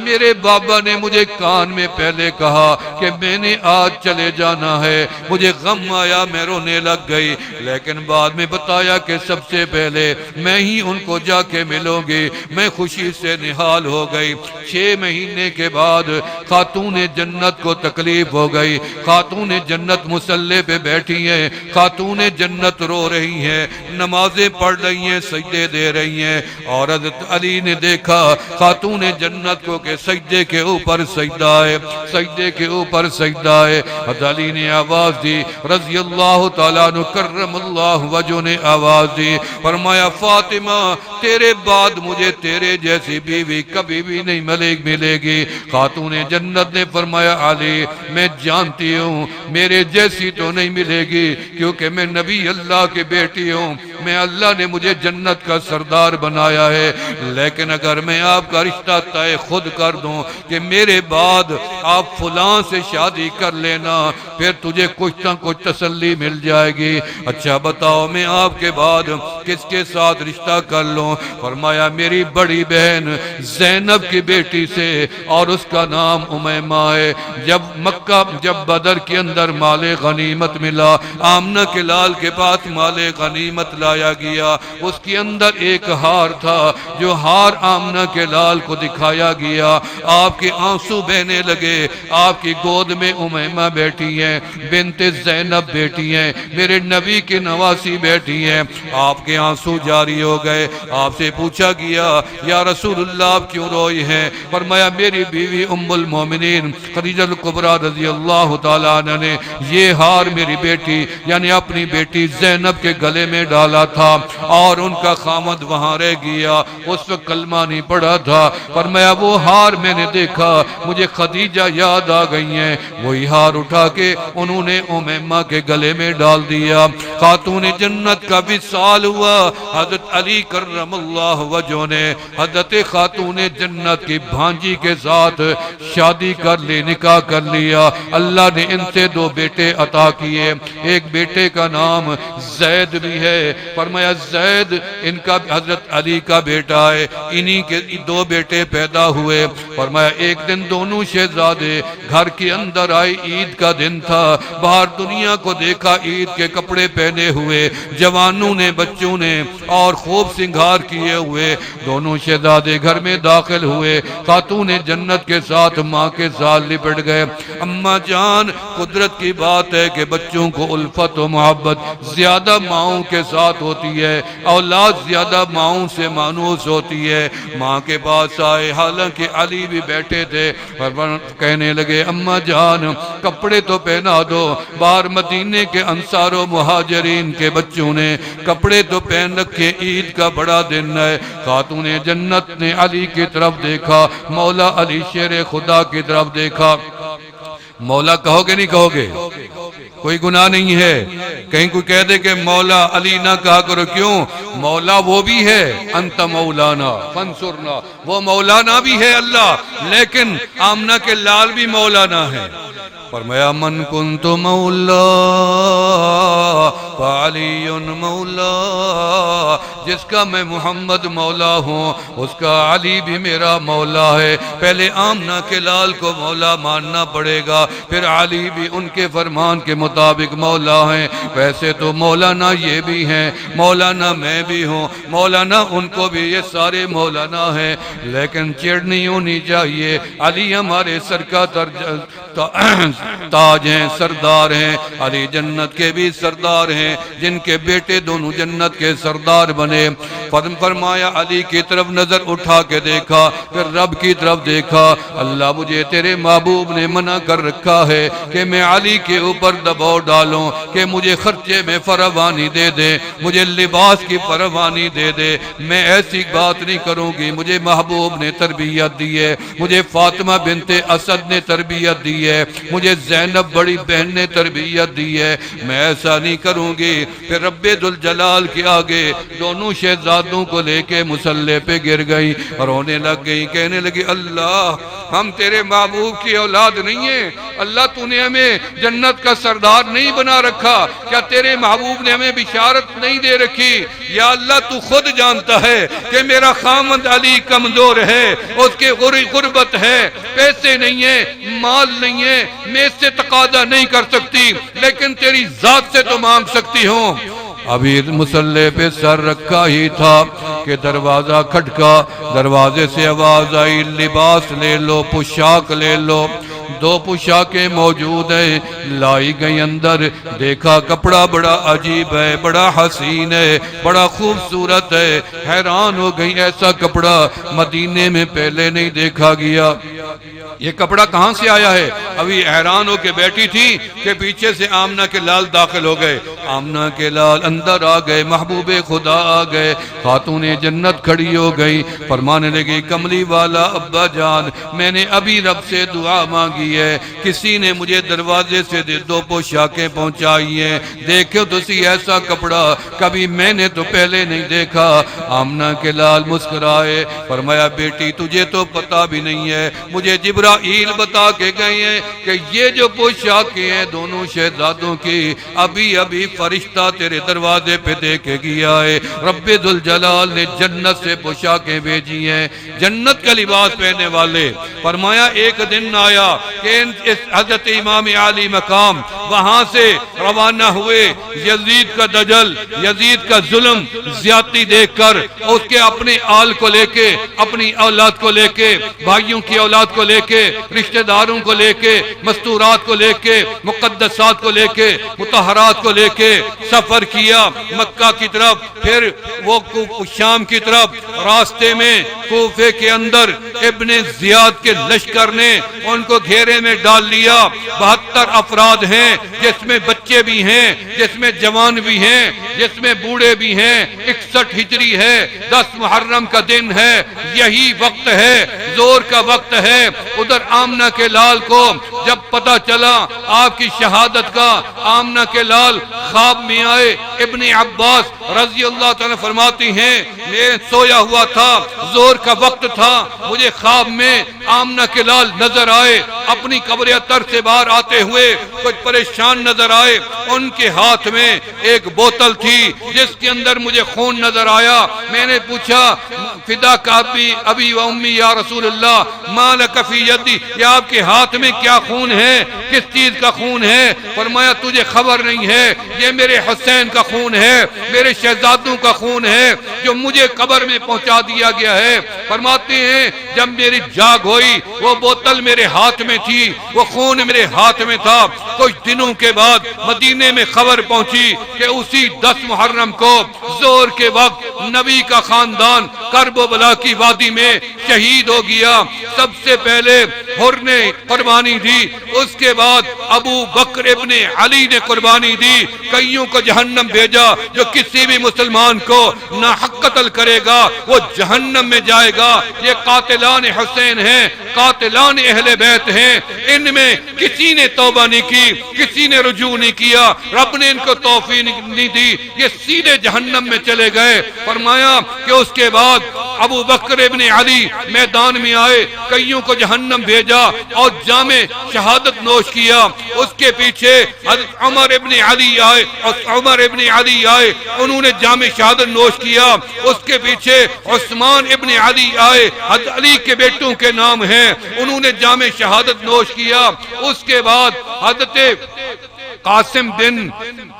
میرے بابا نے مجھے کان میں پہلے کہا کہ میں نے آج چلے جانا ہے، مجھے غم آیا، میں رونے لگ گئی، لیکن بعد میں بتایا کہ سب سے پہلے میں ہی ان کو جا کے ملوں گی۔ میں خوشی سے نہال ہو گئی۔ 6 مہینے کے بعد خاتون جنت کو تکلیف ہو گئی، خاتون جنت مصلی پہ بیٹھی ہیں، خاتون جنت رو رہی ہیں، نمازیں پڑھ رہی ہیں، سجدے دے رہی ہیں، اور حضرت علی نے دیکھا خاتون جنت کو کہ سجدے کے اوپر سجدہ ہے، سجدے کے اوپر سجدہ ہے۔ حضرت علی نے آواز دی، رضی اللہ تعالیٰ عنہ کرم اللہ وجہ نے آواز دی، فرمایا فاطمہ تیرے بعد مجھے تیرے جیسی بیوی کبھی بھی نہیں ملے گی۔ خاتون جنت نے فرمایا علی میں جانتی ہوں میرے جیسی تو نہیں ملے گی، کیونکہ میں نبی اللہ کی بیٹی ہوں، میں اللہ نے مجھے جنت کا سردار بنایا ہے، لیکن اگر میں آپ کا رشتہ طے خود کر دوں کہ میرے بعد آپ فلاں سے شادی کر لینا، پھر تجھے کچھ نہ کچھ تسلی مل جائے گی۔ اچھا بتاؤ میں آپ کے بعد کس کے ساتھ رشتہ کر لوں؟ فرمایا میری بڑی بہن زینب کی بیٹی سے، اور اس کا نام امیمہ ہے۔ جب بدر کے اندر مال غنیمت ملا، آمنہ کے لال کے پاس مال غنیمت لایا گیا، اس کے اندر ایک ہار تھا، جو ہار آمنہ کے لال کو دکھایا گیا۔ آپ کے آنسو بہنے لگے، آپ کی گود میں امیمہ بیٹھی ہیں، بنت زینب بیٹی ہیں، میرے نبی کی نواسی بیٹی ہیں۔ آپ کے آنسو جاری ہو گئے۔ آپ سے پوچھا گیا یا رسول اللہ آپ کیوں روئی ہیں؟ فرمایا میری بیوی ام المومنین خدیجہ الکبریٰ رضی اللہ تعالیٰ عنہ نے یہ ہار میری بیٹی یعنی اپنی بیٹی زینب کے گلے میں ڈالا تھا، اور ان کا خامد وہاں رہ گیا، اس وقت کلمہ نہیں پڑا تھا۔ فرمایا وہ ہار میں نے دیکھا، مجھے خدیجہ یاد آ گئی ہیں، وہی ہار اٹھا کے انہوں نے امیمہ کے گلے میں ڈال دیا۔ خاتون جنت کا وصال ہوا۔ حضرت علی کرم اللہ وجہ نے حضرت خاتون جنت کی بھانجی کے ساتھ شادی کر لی، نکاح کر لیا۔ اللہ نے ان سے 2 بیٹے عطا کیے، ایک بیٹے کا نام زید بھی ہے، فرمایا زید ان کا حضرت علی کا بیٹا ہے، انہی کے 2 بیٹے پیدا ہوئے۔ فرمایا ایک دن دونوں شہزادے گھر کے اندر آئے، عید کا دن تھا، باہر دنیا کو دیکھا، عید کے کپڑے پہنے ہوئے جوانوں نے، بچوں نے، اور خوب سنگھار کیے ہوئے دونوں شہزادے گھر میں داخل ہوئے۔ خاتون جنت کے ساتھ ماں کے ساتھ لپٹ گئے۔ اماں جان قدرت کی بات ہے کہ بچوں کو الفت و محبت زیادہ ماؤں کے ساتھ ہوتی ہے، اولاد زیادہ ماؤں سے مانوس ہوتی ہے۔ ماں کے پاس آئے، حالانکہ علی بھی بیٹھے تھے، کہنے لگے اماں جان کپڑے تو پہنا دو۔ باہر مدینے کے انصار و مہاجرین کے بچوں نے کپڑے تو پہن رکھے، عید کا بڑا دن ہے۔ خاتون جنت نے علی کی طرف دیکھا، مولا علی شیر خدا کی طرف دیکھا۔ مولا کہو گے نہیں کہو گے؟ کوئی گناہ نہیں ہے، کہیں کوئی کہہ دے کہ مولا علی نہ کہا کرو، کیوں؟ مولا وہ بھی ہے، انت مولانا فانصرنا، وہ مولانا بھی ہے اللہ، لیکن آمنہ کے لال بھی مولانا ہے۔ فرمایا من کنت مولا فعلی مولا، جس کا میں محمد مولا ہوں اس کا علی بھی میرا مولا ہے۔ پہلے آمنہ کے لال کو مولا ماننا پڑے گا، پھر علی بھی ان کے فرمان کے مطابق مولا ہیں۔ ویسے تو مولانا یہ بھی ہیں، مولانا میں بھی ہوں، مولانا ان کو بھی، یہ سارے مولانا ہیں، لیکن چڑ نہیں ہونی چاہیے۔ علی ہمارے سر کا تاج ہیں، سردار ہیں، علی جنت کے بھی سردار ہیں، جن کے بیٹے دونوں جنت کے سردار بنے۔ فرمایا علی کی طرف نظر اٹھا کے دیکھا، پھر رب کی طرف دیکھا، اللہ مجھے تیرے محبوب نے منع کر رکھا ہے کہ میں علی کے اوپر دباؤ ڈالوں کہ مجھے خرچے میں فراوانی دے دے، مجھے لباس کی فراوانی دے دے۔ میں ایسی بات نہیں کروں گی، مجھے محبوب نے تربیت دی ہے، مجھے فاطمہ بنت اسد نے تربیت دی ہے، مجھے مجھے زینب بڑی بہن نے تربیت دی ہے، میں ایسا نہیں کروں گی۔ پھر رب ذوالجلال کے آگے دونوں شہزادوں کو لے کے مصلی پہ گر گئی، رونے لگ گئی، کہنے لگی اللہ ہم تیرے محبوب کی اولاد نہیں ہیں، اللہ تو نے ہمیں جنت کا سردار نہیں بنا رکھا، کیا تیرے محبوب نے ہمیں بشارت نہیں دے رکھی؟ یا اللہ تو خود جانتا ہے کہ میرا خامد علی کمزور ہے، اس کے غربت ہے، پیسے نہیں ہیں، مال نہیں ہے، میں اس سے تقاضا نہیں کر سکتی، لیکن تیری ذات سے تو مانگ سکتی ہوں۔ ابھی مصلی پہ سر رکھا ہی تھا کہ دروازہ کھٹکا، دروازے سے آواز آئی لباس لے لو، پوشاک لے لو۔ دو پوشاکیں موجود ہیں، لائی گئی اندر، دیکھا کپڑا بڑا عجیب ہے، بڑا حسین ہے، بڑا خوبصورت ہے، حیران ہو گئی، ایسا کپڑا مدینے میں پہلے نہیں دیکھا گیا، یہ کپڑا کہاں سے آیا ہے؟ ابھی حیران ہو کے بیٹھی تھی کہ پیچھے سے آمنہ کے لال داخل ہو گئے، آمنہ کے لال اندر آ گئے، محبوب خدا آ گئے، خاتون جنت کھڑی ہو گئی، فرمانے لگی کملی والا ابا جان میں نے ابھی رب سے دعا مانگی ہے، کسی نے مجھے دروازے سے دو پوشاکیں پہنچائی ہیں، دیکھو تسی ایسا کپڑا کبھی میں نے تو پہلے نہیں دیکھا۔ آمنہ کے لال مسکرائے، فرمایا بیٹی تجھے تو پتہ بھی نہیں ہے، مجھے جبرائیل بتا کے گئے ہیں کہ یہ جو پوشاکیں ہیں دونوں شہزادوں کی ابھی ابھی فرشتہ تیرے دروازے پہ دے کے گیا ہے، رب ذوالجلال نے جنت سے پوشاکیں بھیجی ہیں، جنت کا لباس پہننے والے۔ فرمایا ایک دن آیا کہ اس حضرت امام عالی مقام وہاں سے روانہ ہوئے، یزید کا دجل، یزید کا ظلم زیادتی دیکھ کر اس کے اپنے آل کو لے کے، اپنی اولاد کو لے کے، بھائیوں کی اولاد کو لے کے، رشتہ داروں کو لے کے، مستورات کو لے کے، مقدسات کو لے کے، مطہرات کو لے کے سفر کیا مکہ کی طرف، پھر وہ شام کی طرف، راستے میں کوفے کے اندر ابن زیاد کے لشکر نے ان کو گھیرے میں ڈال لیا، 72 افراد ہیں جس میں بچے بھی ہیں، جس میں جوان بھی ہیں، جس میں بوڑھے بھی ہیں، 61 ہجری ہے، 10 محرم کا دن ہے، یہی وقت ہے، زور کا وقت ہے۔ ادھر آمنہ کے لال کو جب پتہ چلا آپ کی شہادت کا، آمنہ کے لال خواب میں آئے، ابن عباس رضی اللہ تعالیٰ فرماتی ہیں میں سویا ہوا تھا، زور کا وقت تھا، مجھے خواب میں آمنہ کے لال نظر آئے، اپنی قبر اطہر سے باہر آتے ہوئے کچھ پریشان نظر آئے، ان کے ہاتھ میں ایک بوتل تھی جس کے اندر مجھے خون نظر آیا، میں نے پوچھا فداک ابی و امی یا رسول اللہ ما لک فی یدی، یہ آپ کے ہاتھ میں کیا خون ہے، کس چیز کا خون ہے؟ فرمایا تجھے خبر نہیں ہے، یہ میرے حسین کا خون ہے، میرے شہزادوں کا خون ہے جو مجھے قبر میں پہنچا دیا گیا ہے۔ فرماتے ہیں جب میری جاگ ہوئی وہ بوتل میرے ہاتھ میں تھی، وہ خون میرے ہاتھ میں تھا، کچھ دنوں کے بعد مدینے میں خبر پہنچی کہ اسی 10 محرم کو زور کے وقت نبی کا خاندان کرب و بلا کی وادی میں شہید ہو گیا۔ سب سے پہلے حر نے قربانی دی، اس کے بعد ابو بکر ابن علی نے قربانی دی، کئیوں کو جہنم بھیجا، جو کسی بھی مسلمان کو ناحق قتل کرے گا وہ جہنم میں جائے گا۔ یہ قاتلان حسین ہیں، قاتلان اہل بیت ہیں، ان میں کسی نے توبہ نہیں کی، کسی نے رجوع نہیں کیا، رب نے ان کو توفیق نہیں دی، یہ سیدھے جہنم میں چلے گئے۔ فرمایا کہ اس کے بعد ابو بکر ابن علی میدان میں آئے، کئیوں کو جہنم بھیجا اور جامِ شہادت نوش کیا۔ اس کے پیچھے حضرت عمر ابن علی آئے، انہوں نے جامِ شہادت نوش کیا۔ اس کے پیچھے عثمان ابن علی آئے، حضرت علی کے بیٹوں کے نام ہیں، انہوں نے جامِ شہادت نوش کیا۔ اس کے بعد حضرت قاسم بن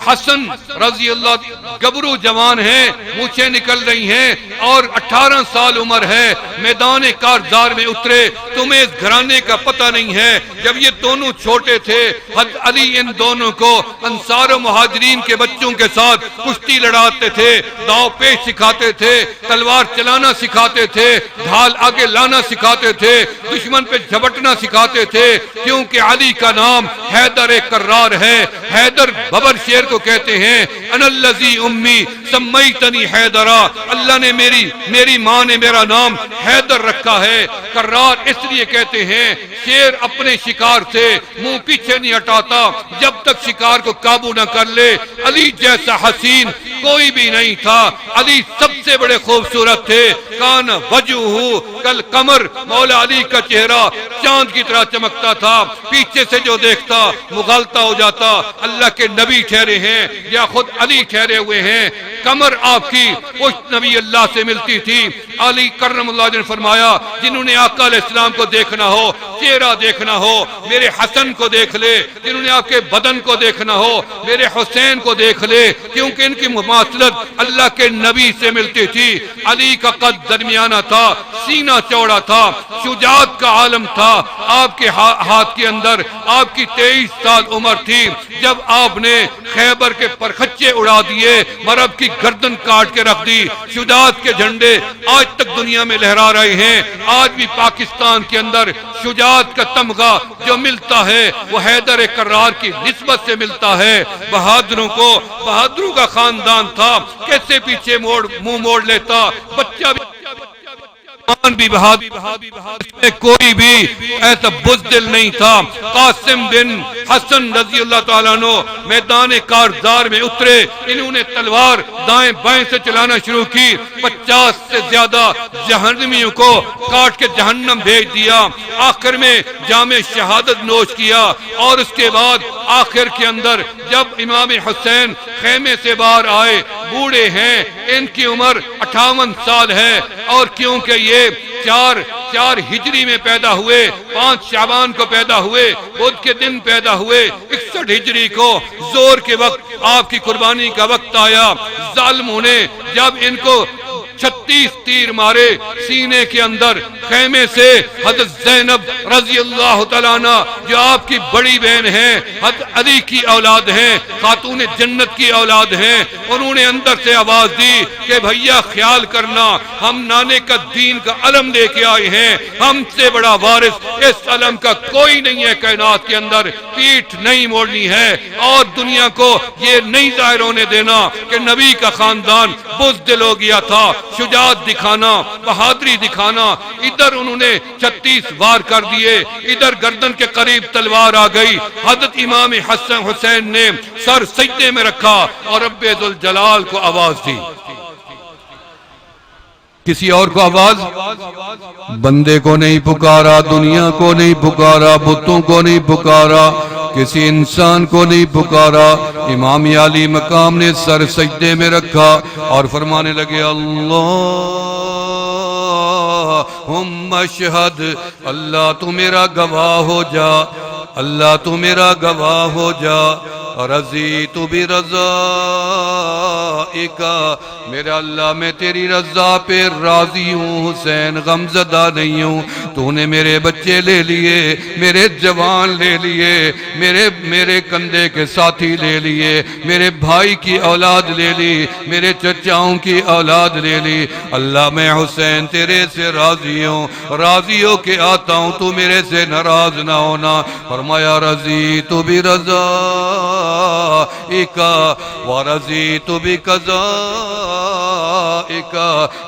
حسن رضی اللہ گبرو جوان ہیں، مونچھیں نکل رہی ہیں اور 18 سال عمر ہے، میدان کارزار میں اترے، تمہیں اس گھرانے کا پتہ نہیں ہے، جب یہ دونوں چھوٹے تھے حضرت علی ان دونوں کو انصار و مہاجرین کے بچوں کے ساتھ کشتی لڑاتے تھے، داؤ پیش سکھاتے تھے، تلوار چلانا سکھاتے تھے، ڈھال آگے لانا سکھاتے تھے، دشمن پہ جھپٹنا سکھاتے تھے، کیونکہ علی کا نام حیدر کرار ہے، حیدر ببر شیر کو کہتے ہیں انا الذی امی سمیتنی حیدرا، اللہ نے میری ماں نے میرا نام حیدر رکھا ہے۔ کرار اس لیے کہتے ہیں شیر اپنے شکار سے منہ پیچھے نہیں ہٹاتا جب تک شکار کو قابو نہ کر لے۔ علی جیسا حسین کوئی بھی نہیں تھا، علی سب سے بڑے خوبصورت تھے۔ کان وجہہ کل قمر، مولا علی کا چہرہ چاند کی طرح چمکتا تھا، پیچھے سے جو دیکھتا مغالطہ ہو جاتا۔ اللہ کے نبی ٹھہرے ہیں یا خود علی ٹھہرے ہوئے ہیں، قمر آپ کی پشت نبی اللہ سے ملتی تھی۔ علی کرم اللہ نے فرمایا جنہوں نے آقا علیہ السلام کو دیکھنا ہو، چہرہ دیکھنا ہو، میرے حسن کو دیکھ لے، جنہوں نے آپ کے بدن کو دیکھنا ہو میرے حسین کو دیکھ لے، کیونکہ ان کی مماثلت اللہ کے نبی سے ملتی تھی۔ علی کا قد درمیانہ تھا، سینہ چوڑا تھا، شجاعت کا عالم تھا۔ آپ کے ہاتھ کے اندر آپ کی 23 سال عمر تھی جب آپ نے خیبر کے پرخچے اڑا دیے، مرب کی گردن کاٹ کے رکھ دی۔ شجاعت کے جھنڈے آج تک دنیا میں لہرا رہے ہیں۔ آج بھی پاکستان کے اندر شجاعت کا تمغہ جو ملتا ہے وہ حیدر کرار کی نسبت سے ملتا ہے۔ بہادروں کا خاندان تھا، کیسے پیچھے منہ موڑ لیتا، بچہ بھی بہادر، کوئی بھی ایسا بزدل نہیں تھا۔ قاسم بن حسن رضی اللہ تعالیٰ عنہ میدان کارزار میں اترے، انہوں نے تلوار دائیں بائیں سے چلانا شروع کی، 50 سے زیادہ جہنمیوں کو کاٹ کے جہنم بھیج دیا۔ آخر میں جام شہادت نوش کیا، اور اس کے بعد آخر کے اندر جب امام حسین خیمے سے باہر آئے، بوڑھے ہیں، ان کی عمر 58 سال ہے، اور کیونکہ یہ چار ہجری میں پیدا ہوئے، 5 شعبان کو پیدا ہوئے، بدھ کے دن پیدا ہوئے، 61 ہجری کو زور کے وقت آپ کی قربانی کا وقت آیا۔ ظالموں نے جب ان کو 36 تیر مارے سینے کے اندر، خیمے سے حضرت زینب رضی اللہ تعالیٰ عنہ جو آپ کی بڑی بہن ہیں، حضرت علی کی اولاد ہیں، خاتون جنت کی اولاد ہیں، انہوں نے اندر سے آواز دی کہ بھیا خیال کرنا، ہم نانے کا دین کا علم لے کے آئے ہیں، ہم سے بڑا وارث اس علم کا کوئی نہیں ہے کائنات کے اندر، پیٹھ نہیں موڑنی ہے، اور دنیا کو یہ نہیں ظاہر ہونے دینا کہ نبی کا خاندان بزدل ہو گیا تھا۔ شجاعت دکھانا، بہادری دکھانا۔ ادھر انہوں نے 36 وار کر دیے، ادھر گردن کے قریب تلوار آ گئی۔ حضرت امام حسین نے سر سجدے میں رکھا اور رب ذوالجلال کو آواز دی۔ کسی اور کو آواز، بندے کو نہیں پکارا، دنیا کو نہیں پکارا، بتوں کو نہیں پکارا، کسی انسان کو نہیں پکارا۔ امام علی مقام نے سر سجدے میں رکھا اور فرمانے لگے اللہم اشہد، اللہ تو میرا گواہ ہو جا، اللہ تو میرا گواہ ہو جا، رضیت برضائک، میرا اللہ میں تیری رضا پہ راضی ہوں، حسین غمزدہ نہیں ہوں۔ تو نے میرے بچے لے لیے، میرے جوان لے لیے، میرے کندھے کے ساتھی لے لیے، میرے بھائی کی اولاد لے لی، میرے چچاؤں کی اولاد لے لی، اللہ میں حسین تیرے سے راضی ہوں، راضی ہو کے آتا ہوں، تو میرے سے ناراض نہ ہونا۔ فرمایا رضیت برضائک ورضیت بقضائک،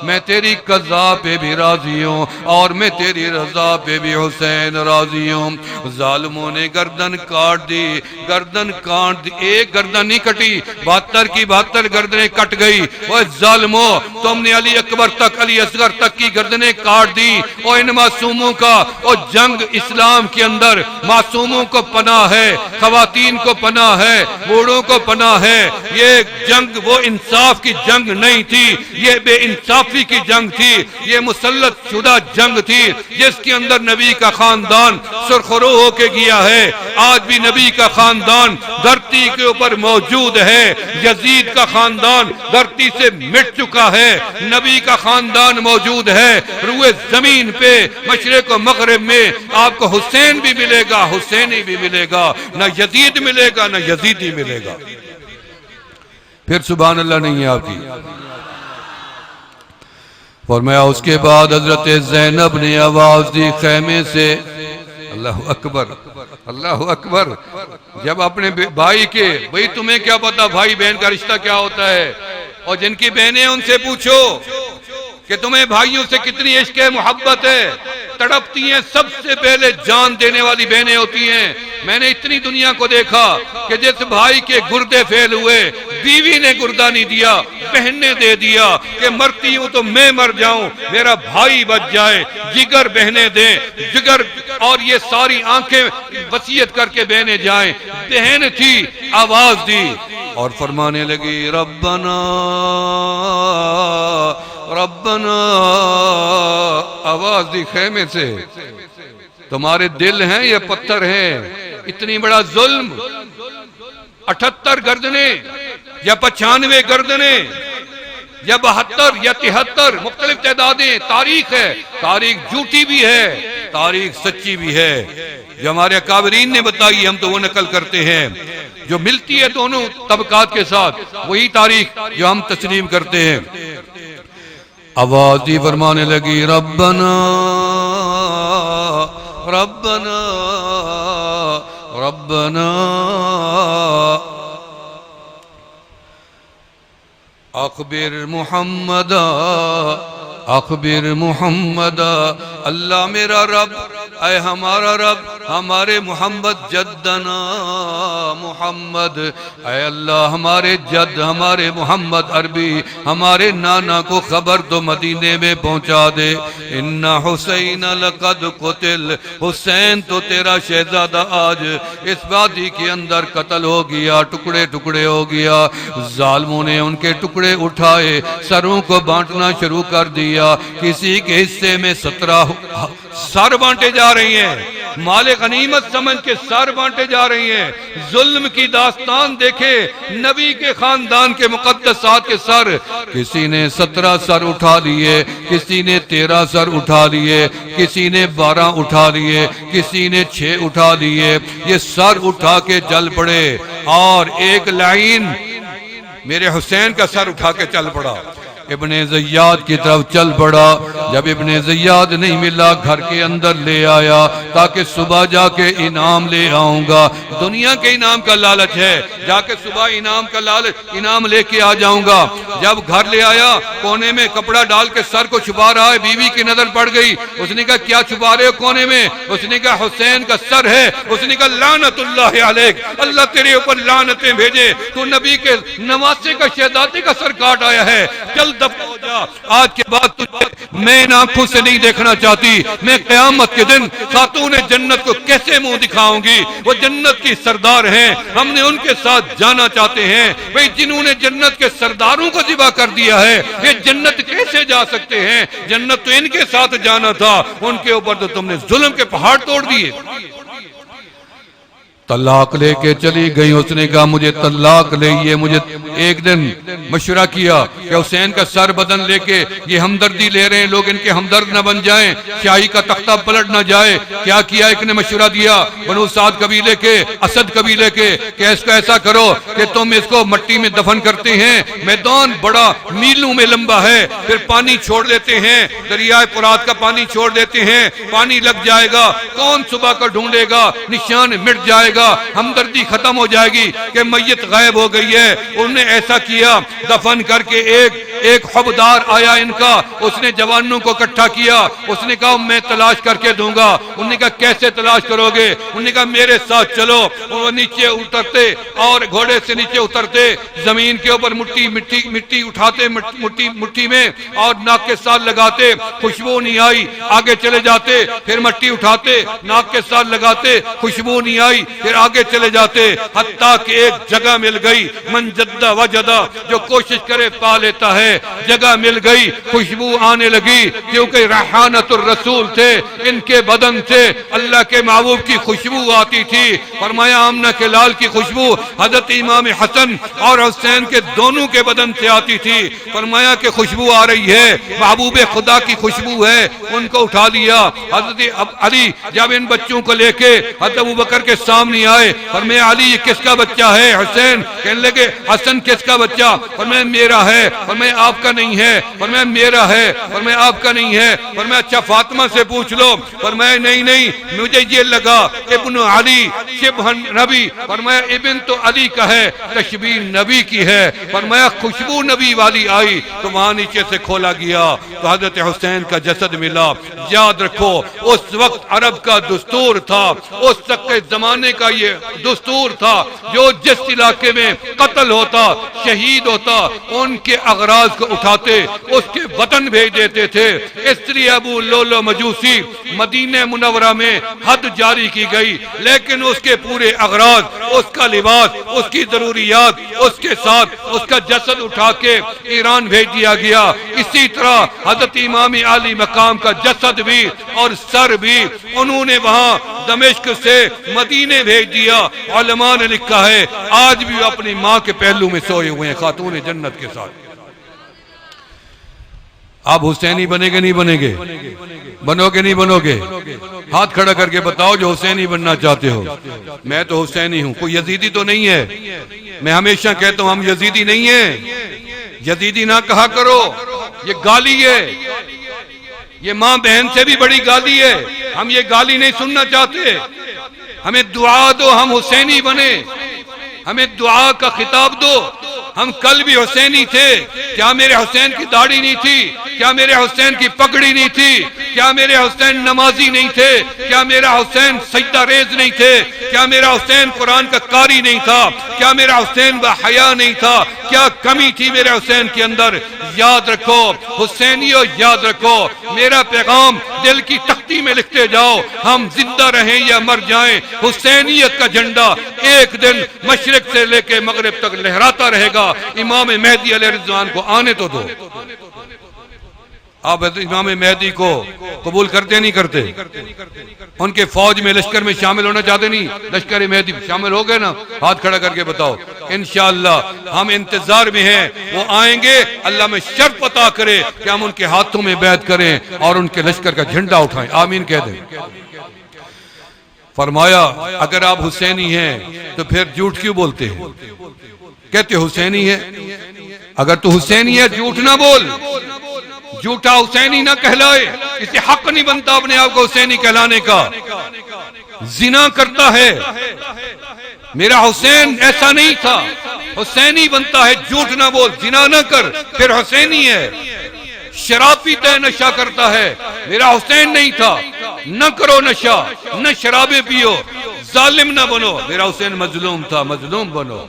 میں تیری قضا پہ بھی راضی ہوں اور میں تیری رضا پہ بھی حسین راضی ہوں۔ ظالموں نے گردن کاٹ دی، گردن کاٹ دی، ایک گردن نہیں کٹی، 72 کی 72 گردنیں کٹ گئی۔ وہ ظالموں، تم نے علی اکبر تک، علی اصغر تک کی گردنیں کاٹ دی، اور ان معصوموں کا اور جنگ اسلام کے اندر معصوموں کو پناہ ہے، خواتین کو پناہ ہے، بوڑھوں کو پناہ ہے۔ یہ جنگ وہ انصاف کی جنگ نہیں تھی، یہ بے انصافی کی جنگ تھی، یہ مسلط شدہ جنگ تھی جس کے اندر نبی کا خاندان سرخرو ہو کے گیا ہے۔ آج بھی نبی کا خاندان دھرتی کے اوپر موجود ہے، یزید کا خاندان دھرتی سے مٹ چکا ہے، نبی کا خاندان موجود ہے روئے زمین پہ، مشرق و مغرب میں۔ آپ کو حسین بھی ملے گا، حسینی بھی ملے گا، نہ یزید ملے گا نہ یزیدی ملے گا۔ پھر سبحان اللہ نہیں ہے آپ کی۔ فرمایا اس کے بعد حضرت زینب نے آواز دی خیمے سے، اللہ اکبر، اللہ اکبر. جب اپنے بھائی کے، بھئی تمہیں کیا پتا بھائی بہن کا رشتہ کیا ہوتا ہے، اور جن کی بہنیں ان سے پوچھو کہ تمہیں بھائیوں سے کتنی عشق ہے، محبت ہے، تڑپتی ہیں، سب سے پہلے جان دینے والی بہنیں ہوتی ہیں. میں نے اتنی دنیا کو دیکھا کہ جس بھائی کے گردے فیل ہوئے، بیوی نے گردہ نہیں دیا، بہن نے دے دیا کہ مرتی ہوں تو میں مر جاؤں، میرا بھائی بچ جائے. جگر بہنیں دیں، جگر، اور یہ ساری آنکھیں وصیت کر کے بہنیں جائیں. بہن تھی، آواز دی اور فرمانے لگی ربنا ربنا. آواز دی خیمے سے، تمہارے دل ہیں یا پتھر ہیں؟ اتنی بڑا ظلم. 78 گردنیں یا 95 گردنیں یا 72 یا 73 مختلف تعدادیں. تاریخ ہے، تاریخ جھوٹی بھی ہے، تاریخ سچی بھی ہے. جو ہمارے اکابرین نے بتائی ہم تو وہ نقل کرتے ہیں. جو ملتی ہے دونوں طبقات کے ساتھ وہی تاریخ جو ہم تسلیم کرتے ہیں. آواز دی فرمانے لگی ربنا ربنا ربنا اخبر محمد اخبر محمد. اللہ میرا رب، اے ہمارا رب، ہمارے محمد جدنا محمد، اے اللہ ہمارے جد، ہمارے محمد عربی، ہمارے نانا کو خبر تو مدینے میں پہنچا دے. ان حسین لقد قتل، حسین تو تیرا شہزادہ آج اس وادی کے اندر قتل ہو گیا، ٹکڑے ٹکڑے ہو گیا. ظالموں نے ان کے ٹکڑے اٹھائے، سروں کو بانٹنا شروع کر دیا. کسی کے حصے میں 17 سر بانٹے جا رہی ہیں، مال غنیمت سمجھ کے سر بانٹے جا رہی ہیں. ظلم کی داستان دیکھے نبی کے خاندان کے مقدسات کے سر. کسی نے 17 سر اٹھا لیے، کسی نے 13 سر اٹھا لیے، کسی نے 12 اٹھا لیے، کسی نے 6 اٹھا لیے. یہ سر اٹھا کے چل پڑے اور ایک لائن میرے حسین کا سر اٹھا کے چل پڑا. ابن زیاد کی طرف چل پڑا. جب ابن زیاد نہیں ملا گھر کے اندر لے آیا تاکہ صبح جا کے انعام لے آؤں گا. دنیا کے انعام کا لالچ ہے، جا کے صبح انعام کا لالچ، انعام لے کے آ جاؤں گا. جب گھر لے آیا کونے میں کپڑا ڈال کے سر کو چھپا رہا ہے، بیوی کی نظر پڑ گئی. اس نے کہا کیا چھپا رہے ہو کونے میں؟ اس نے کہا حسین کا سر ہے. اس نے کہا لعنت اللہ علیک، اللہ تیرے اوپر لعنتیں بھیجے، تو نبی کے نواسے کا شہزادے کا سر کاٹ آیا ہے. چل دفع ہو جا، آج کے بعد تجھے میں ان آنکھوں سے نہیں دیکھنا چاہتی. میں قیامت کے دن خاتون جنت کو کیسے منہ دکھاؤں گی؟ وہ جنت کی سردار ہیں، ہم نے ان کے ساتھ جانا چاہتے ہیں. بھئی جنہوں نے جنت کے سرداروں کو ذبح کر دیا ہے، یہ جنت کیسے جا سکتے ہیں؟ جنت تو ان کے ساتھ جانا تھا، ان کے اوپر تو تم نے ظلم کے پہاڑ توڑ دیے. طلاق لے کے چلی گئی. اس نے کہا مجھے طلاق لئیے. مجھے ایک دن مشورہ کیا کہ حسین کا سر بدن لے کے یہ ہمدردی لے رہے ہیں، لوگ ان کے ہمدرد نہ بن جائیں، شاہی کا تختہ پلٹ نہ جائے. کیا کیا؟ ایک نے مشورہ دیا بنو سعد قبیلے کے، اسد قبیلے کے، کہ اس کا ایسا کرو کہ تم اس کو مٹی میں دفن کرتے ہیں، میدان بڑا میلوں میں لمبا ہے، پھر پانی چھوڑ دیتے ہیں، دریائے فرات کا پانی چھوڑ دیتے ہیں، پانی لگ جائے گا، کون صبح کا ڈھونڈے گا، نشان مٹ جائے گا، ہمدردی ختم ہو جائے گی کہ میت غائب ہو گئی ہے. انہوں نے ایسا کیا، دفن کر کے ایک حبدار آیا ان کا، اس نے جوانوں کو اکٹھا کیا. اس نے کہا میں تلاش کر کے دوں گا. انہوں نے کہا کیسے تلاش کرو گے؟ انہوں نے کہا میرے ساتھ چلو. وہ نیچے اترتے اور گھوڑے سے نیچے اترتے، زمین کے اوپر مٹی اٹھاتے مٹھی میں اور ناک کے ساتھ لگاتے، خوشبو نہیں آئی. آگے چلے جاتے، پھر مٹی اٹھاتے، ناک کے ساتھ لگاتے، خوشبو نہیں آئی، پھر آگے چلے جاتے، حتیٰ کہ ایک جگہ مل گئی. من جدہ وجدہ، جو کوشش کرے پا لیتا ہے. جگہ مل گئی، خوشبو آنے لگی، کیونکہ ریحانۃ الرسول تھے، ان کے بدن سے اللہ کے محبوب کی خوشبو آتی تھی. فرمایا آمنہ کے لال کی خوشبو حضرت امام حسن اور حسین کے دونوں کے بدن سے آتی تھی. فرمایا کہ خوشبو آ رہی ہے، محبوب خدا کی خوشبو ہے. ان کو اٹھا لیا. حضرت علی جب ان بچوں کو لے کے حضرت ابوبکر کے سامنے آئے، فرمایا علی یہ کس کا بچہ ہے؟ حسین کہنے لگے حسن کس کا بچہ؟ فرمایا میرا ہے. فرمایا آپ کا نہیں ہے، فرمایا میرا ہے، فرمایا آپ کا نہیں ہے، فرمایا اچھا فاطمہ سے پوچھ لو، فرمایا نہیں مجھے یہ لگا ابن علی شبہ نبی، فرمایا ابن تو علی کا ہے، تشبیہ نبی کی ہے، فرمایا خوشبو نبی والی آئی تو وہاں نیچے سے کھولا گیا تو حضرت حسین کا جسد ملا۔ یاد رکھو اس وقت عرب کا دستور تھا، اس وقت کے زمانے کا یہ دستور تھا، جو جس علاقے میں قتل ہوتا شہید ہوتا ان کے اغراض کو اٹھاتے اس کے وطن بھیج دیتے تھے۔ اس لیے ابو لولو مجوسی مدینہ منورہ میں حد جاری کی گئی، لیکن اس کے پورے اغراض، اس کا لباس، اس کی ضروریات، اس کے ساتھ اس کا جسد اٹھا کے ایران بھیج دیا گیا۔ اسی طرح حضرت امام عالی مقام کا جسد بھی اور سر بھی انہوں نے وہاں دمشق سے مدینے بھیج دیا۔ علماء نے لکھا ہے آج بھی اپنی ماں کے پہلو میں سوئے ہوئے ہیں خاتون جنت کے ساتھ۔ آپ حسینی بنے گے نہیں بنے گے؟ بنو گے نہیں بنو گے؟ ہاتھ کھڑا کر کے بتاؤ جو حسینی بننا چاہتے ہو۔ میں تو حسینی ہوں، کوئی یزیدی تو نہیں ہے۔ میں ہمیشہ کہتا ہوں ہم یزیدی نہیں ہیں، یزیدی نہ کہا کرو، یہ گالی ہے، یہ ماں بہن سے بھی بڑی گالی ہے۔ ہم یہ گالی نہیں سننا چاہتے، ہمیں دعا دو ہم حسینی بنے، ہمیں دعا کا خطاب دو۔ ہم کل بھی حسینی تھے، کیا میرے حسین کی داڑھی نہیں تھی؟ کیا میرے حسین کی پگڑی نہیں تھی؟ کیا میرے حسین نمازی نہیں تھے؟ کیا میرا حسین سجدہ ریز نہیں تھے؟ کیا میرا حسین قرآن کا قاری نہیں تھا؟ کیا میرا حسین بحیا نہیں تھا؟ کیا کمی تھی میرے حسین کے اندر؟ یاد رکھو حسینیو، یاد رکھو میرا پیغام دل کی تختی میں لکھتے جاؤ، ہم زندہ رہیں یا مر جائیں حسینیت کا جھنڈا ایک دن مشرق سے لے کے مغرب تک لہراتا رہے گا۔ امام مہدی علیہ الرضوان کو آنے تو دو۔ آپ امام مہدی کو قبول کرتے نہیں کرتے؟ ان کے فوج میں لشکر میں شامل ہونا چاہتے نہیں؟ لشکر مہدی شامل ہو گئے نا؟ ہاتھ کھڑا کر کے بتاؤ۔ انشاءاللہ ہم انتظار میں ہیں، وہ آئیں گے، اللہ میں شرط عطا کرے کہ ہم ان کے ہاتھوں میں بیعت کریں اور ان کے لشکر کا جھنڈا اٹھائیں۔ آمین کہہ دیں۔ فرمایا اگر آپ حسینی ہیں تو پھر جھوٹ کیوں بولتے ہیں؟ کہتے حسینی ہے، اگر تو حسینی ہے جھوٹ نہ بول، جھوٹا حسینی نہ کہلائے، اسے حق نہیں بنتا اپنے آپ کو حسینی کہلانے کا۔ زنا کرتا ہے، میرا حسین ایسا نہیں تھا، حسینی بنتا ہے، جھوٹ نہ بول، زنا نہ کر، پھر حسینی ہے۔ شراب پیتا ہے، نشہ کرتا ہے، میرا حسین نہیں تھا، نہ کرو نشہ، نہ شرابیں پیو، ظالم نہ بنو، میرا حسین مظلوم تھا، مظلوم بنو۔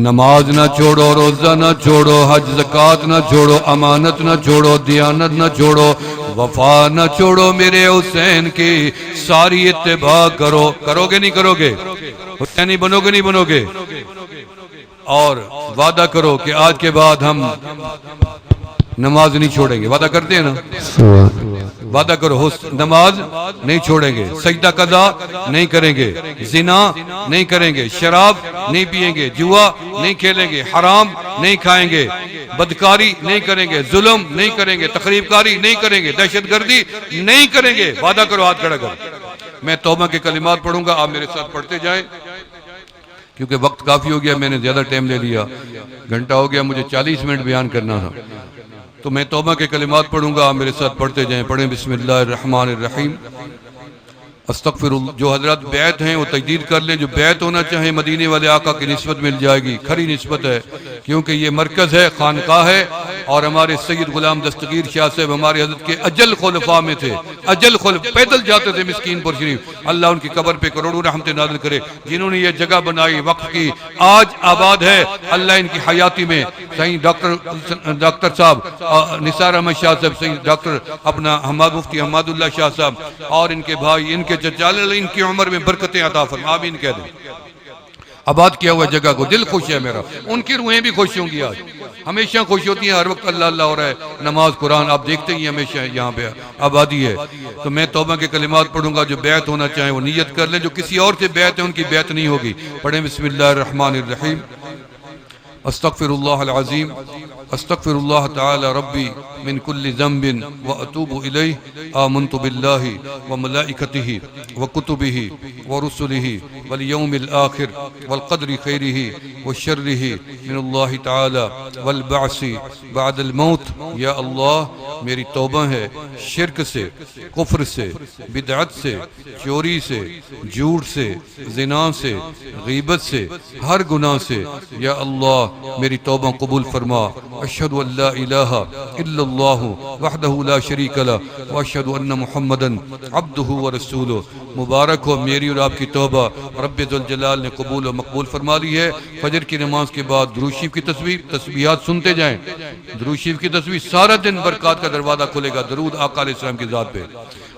نماز نہ چھوڑو، روزہ نہ چھوڑو، حج زکوٰۃ نہ چھوڑو، امانت نہ چھوڑو، دیانت نہ چھوڑو، وفا نہ چھوڑو، میرے حسین کی ساری اتباع کرو۔ کرو گے نہیں کرو گے؟ حسینی بنو گے نہیں بنو گے؟ اور وعدہ کرو کہ آج کے بعد ہم نماز نہیں چھوڑیں گے، وعدہ کرتے ہیں نا؟ وعدہ کرو نماز نہیں چھوڑیں گے، سجدہ قضا نہیں کریں گے، زنا نہیں کریں گے، شراب نہیں پیئیں گے، جوا نہیں کھیلیں گے، حرام نہیں کھائیں گے، بدکاری نہیں کریں گے، ظلم نہیں کریں گے، تخریب کاری نہیں کریں گے، دہشت گردی نہیں کریں گے۔ وعدہ کرو، ہاتھ کھڑا کرو۔ میں توبہ کے کلمات پڑھوں گا، آپ میرے ساتھ پڑھتے جائیں کیونکہ وقت کافی ہو گیا، میں نے زیادہ ٹائم لے لیا، گھنٹہ ہو گیا، مجھے 40 منٹ بیان کرنا تھا، تو میں توبہ کے کلمات پڑھوں گا، آپ میرے ساتھ پڑھتے جائیں۔ پڑھیں بسم اللہ الرحمن الرحیم۔ استغفر اللہ۔ جو حضرات بیعت ہیں وہ تجدید کر لیں، جو بیعت ہونا چاہیں مدینے والے آقا کی نسبت مل جائے گی، کھری نسبت ہے، کیونکہ یہ مرکز ہے، خانقاہ ہے، اور ہمارے سید غلام دستگیر شاہ صاحب ہمارے حضرت کے اجل خلفاء میں تھے، اجل خلفاء، پیدل جاتے تھے مسکین پر شریف۔ اللہ ان کی قبر پہ کروڑوں رحمت نازل کرے، جنہوں نے یہ جگہ بنائی، وقف کی، آج آباد ہے۔ اللہ ان کی حیاتی میں صحیح ڈاکٹر صاحب نثار احمد شاہ صاحب، صحیح ڈاکٹر اپنا حماد مفتی حماد اللہ شاہ صاحب، اور ان کے بھائی، ان کے چچا، ان کی عمر میں برکتیں عطا فرما، آمین کہہ دیں۔ آباد کیا ہوا جگہ کو، دل خوش ہے میرا، ان کی روحیں بھی خوش ہوں گی، آج ہمیشہ خوش ہوتی ہیں، ہر وقت اللہ اللہ ہو رہا ہے، نماز قرآن آپ دیکھتے ہی ہمیشہ یہاں پہ آبادی ہے۔ تو میں توبہ کے کلمات پڑھوں گا، جو بیعت ہونا چاہیں وہ نیت کر لیں، جو کسی اور سے بیعت ہے ان کی بیعت نہیں ہوگی۔ پڑھیں بسم اللہ الرحمن الرحیم۔ استغفر اللہ العظیم استغفر اللہ تعالی ربی من کل ذنب واتوب الیہ آمنت باللہ وملائکتہ وکتبہ ورسلہ والیوم الآخر والقدر خیرہ وشرہ من اللہ تعالی والبعث بعد الموت. یا اللہ میری توبہ ہے شرک سے، کفر سے، بدعت سے، چوری سے، جھوٹ سے، زنا سے، غیبت سے، ہر گناہ سے. یا اللہ میری توبہ قبول فرما. اشہد ان لا الہ الا اللہ وحدہ لا شریک لہ واشہد ان محمدا عبدہ ورسولہ. مبارک ہو میری اور آپ کی توبہ رب ذوالجلال نے قبول و مقبول فرما لی ہے. فجر کی نماز کے بعد درود شریف کی تسبیحات سنتے جائیں. درود شریف کی تسبیح سارا دن برکات کا دروازہ کھلے گا، درود آقا علیہ السلام کی ذات پہ.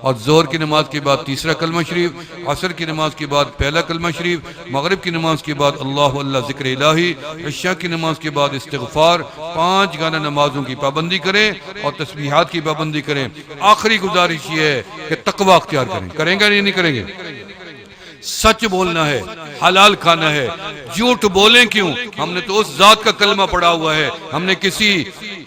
اور ظہر کی نماز کے بعد تیسرا کلمہ شریف، عصر کی نماز کے بعد پہلا کلمہ شریف، مغرب کی نماز کے بعد اللہ اللہ ذکر الہی، عشاء کی نماز کے بعد استغفار. 5 گانا نمازوں کی پابندی کریں اور تسبیحات کی پابندی کریں. آخری گزارش یہ ہے کہ تقوی اختیار کریں. کریں گے یا نہیں کریں گے؟ سچ بولنا ہے، حلال کھانا ہے. جھوٹ بولیں کیوں؟ ہم نے تو اس ذات کا کلمہ پڑھا ہوا ہے، ہم نے کسی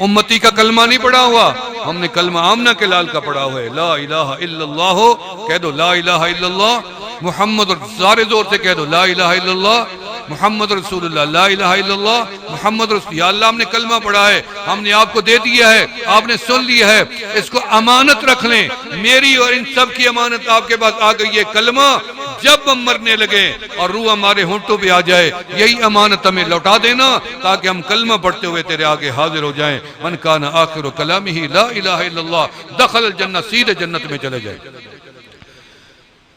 امتی کا کلمہ نہیں پڑھا ہوا. ہم نے کلمہ آمنہ کے لال کا پڑھا ہوا ہے. لا الہ الا اللہ ہو کہہ دو، لا الہ الا اللہ محمد، سارے زور سے کہہ دو لا الہ الا اللہ محمد رسول اللہ، لا الہ الا اللہ محمد رسول. یا اللہ ہم نے کلمہ پڑھا ہے، ہم نے آپ کو دے دیا ہے، آپ نے سن لیا ہے، اس کو امانت رکھ لیں. میری اور ان سب کی امانت آپ کے پاس آ گئی ہے. کلمہ جب ہم مرنے لگے اور روح ہمارے ہونٹوں پہ آ جائے، یہی امانت ہمیں لوٹا دینا تاکہ ہم کلمہ پڑھتے ہوئے تیرے آگے حاضر ہو جائیں. من کان آخر کلامہ لا الہ الا اللہ دخل الجنہ، سیدھے جنت میں چلے جائیں.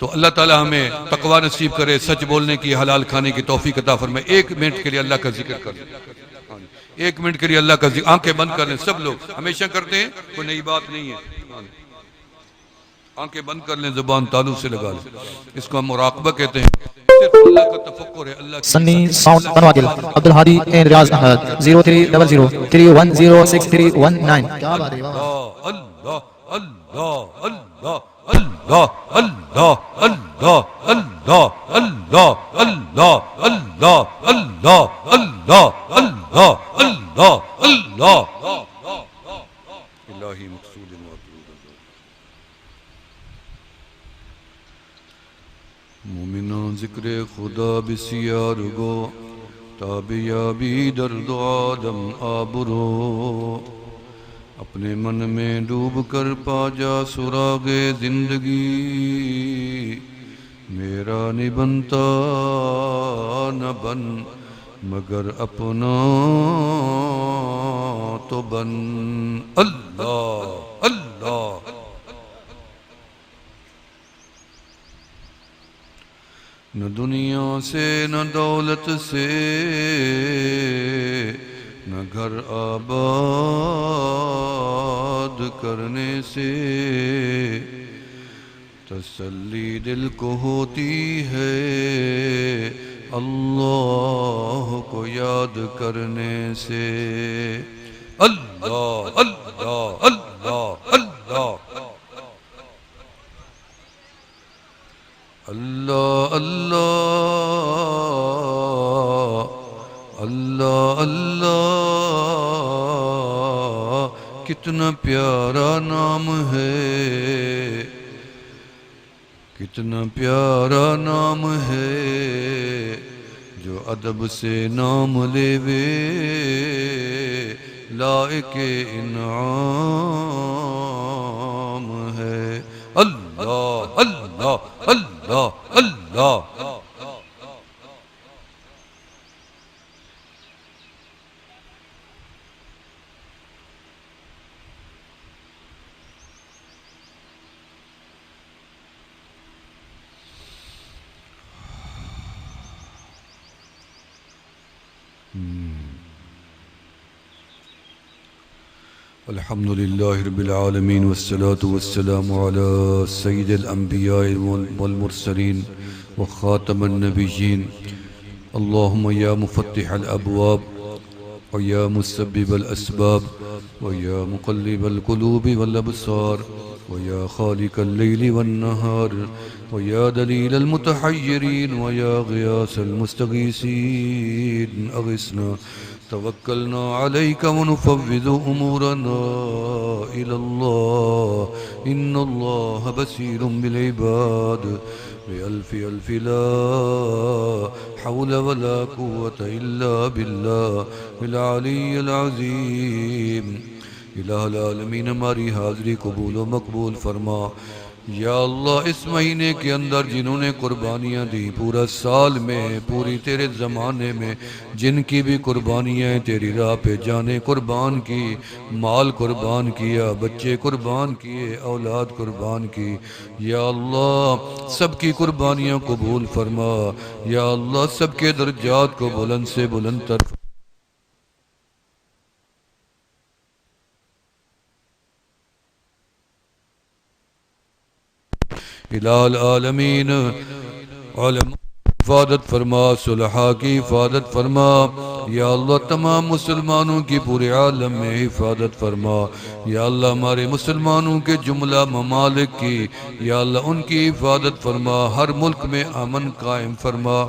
تو اللہ تعالی ہمیں تقوی نصیب کرے، سچ بولنے کی، حلال کھانے کی توفیق عطا فرمائے. 1 منٹ کے لیے اللہ کا ذکر کر لیں. 1 منٹ کے لیے اللہ کا ذکر، آنکھیں بند کر لیں. سب لوگ ہمیشہ کرتے ہیں، کوئی نئی بات نہیں ہے. آنکھیں بند کر لیں، زبان تالو سے لگا لیں. اس کو ہم مراقبہ کہتے ہیں. صرف اللہ کا تفکر ہے. اللہ کی سنی ساؤنڈ بنوادل عبدالہادی اینڈ ریاض احمد 0300310639. کیا بات ہے؟ اللہ اللہ اللہ اللہ اللہ اللہ اللہ اللہ اللہ اللہ اللہ اللہ اللہ اللہ اللہ اللہ. الہی مقصود مومنان ذکر خدا بسیار گو تابیابی درد آدم آبرو. اپنے من میں ڈوب کر پا جا سراغ زندگی. میرا نہیں بنتا نہ بن مگر اپنا تو بن. اللہ اللہ. نہ دنیا سے نہ دولت سے نہ گھر آباد کرنے سے تسلی دل کو ہوتی ہے اللہ کو یاد کرنے سے. اللہ اللہ اللہ اللہ اللہ اللہ اللہ اللہ. کتنا پیارا نام ہے، کتنا پیارا نام ہے جو ادب سے نام لے وے لائق انعام ہے. اللہ اللہ اللہ اللہ. الحمد لله رب العالمين والصلاة والسلام على سيد الأنبياء والمرسلين وخاتم النبيين. اللهم يا مفتح الأبواب ويا مسبب الأسباب ويا مقلب القلوب والأبصار ويا خالق الليل والنهار ويا دليل المتحيرين ويا غياث المستغيثين أغثنا توکلنا علیک ونفوض امورنا الی اللہ ان اللہ بصیر بالعباد بألف ألف لا حول ولا قوة إلا بالله العلی العظیم۔ الہ العالمین ہماری حاضری قبول و مقبول فرما۔ یا اللہ اس مہینے کے اندر جنہوں نے قربانیاں دی، پورا سال میں، پوری تیرے زمانے میں جن کی بھی قربانیاں تیری راہ پہ جانے قربان کی، مال قربان کیا، بچے قربان کیے، اولاد قربان کی، یا اللہ سب کی قربانیاں قبول فرما۔ یا اللہ سب کے درجات کو بلند سے بلند تر الہ العالمین علماء حفاظت فرما، صلحاء کی حفاظت فرما، یا اللہ تمام مسلمانوں کی پورے عالم میں حفاظت فرما، یا اللہ ہمارے مسلمانوں کے جملہ ممالک کی، یا اللہ ان کی حفاظت فرما، ہر ملک میں امن قائم فرما،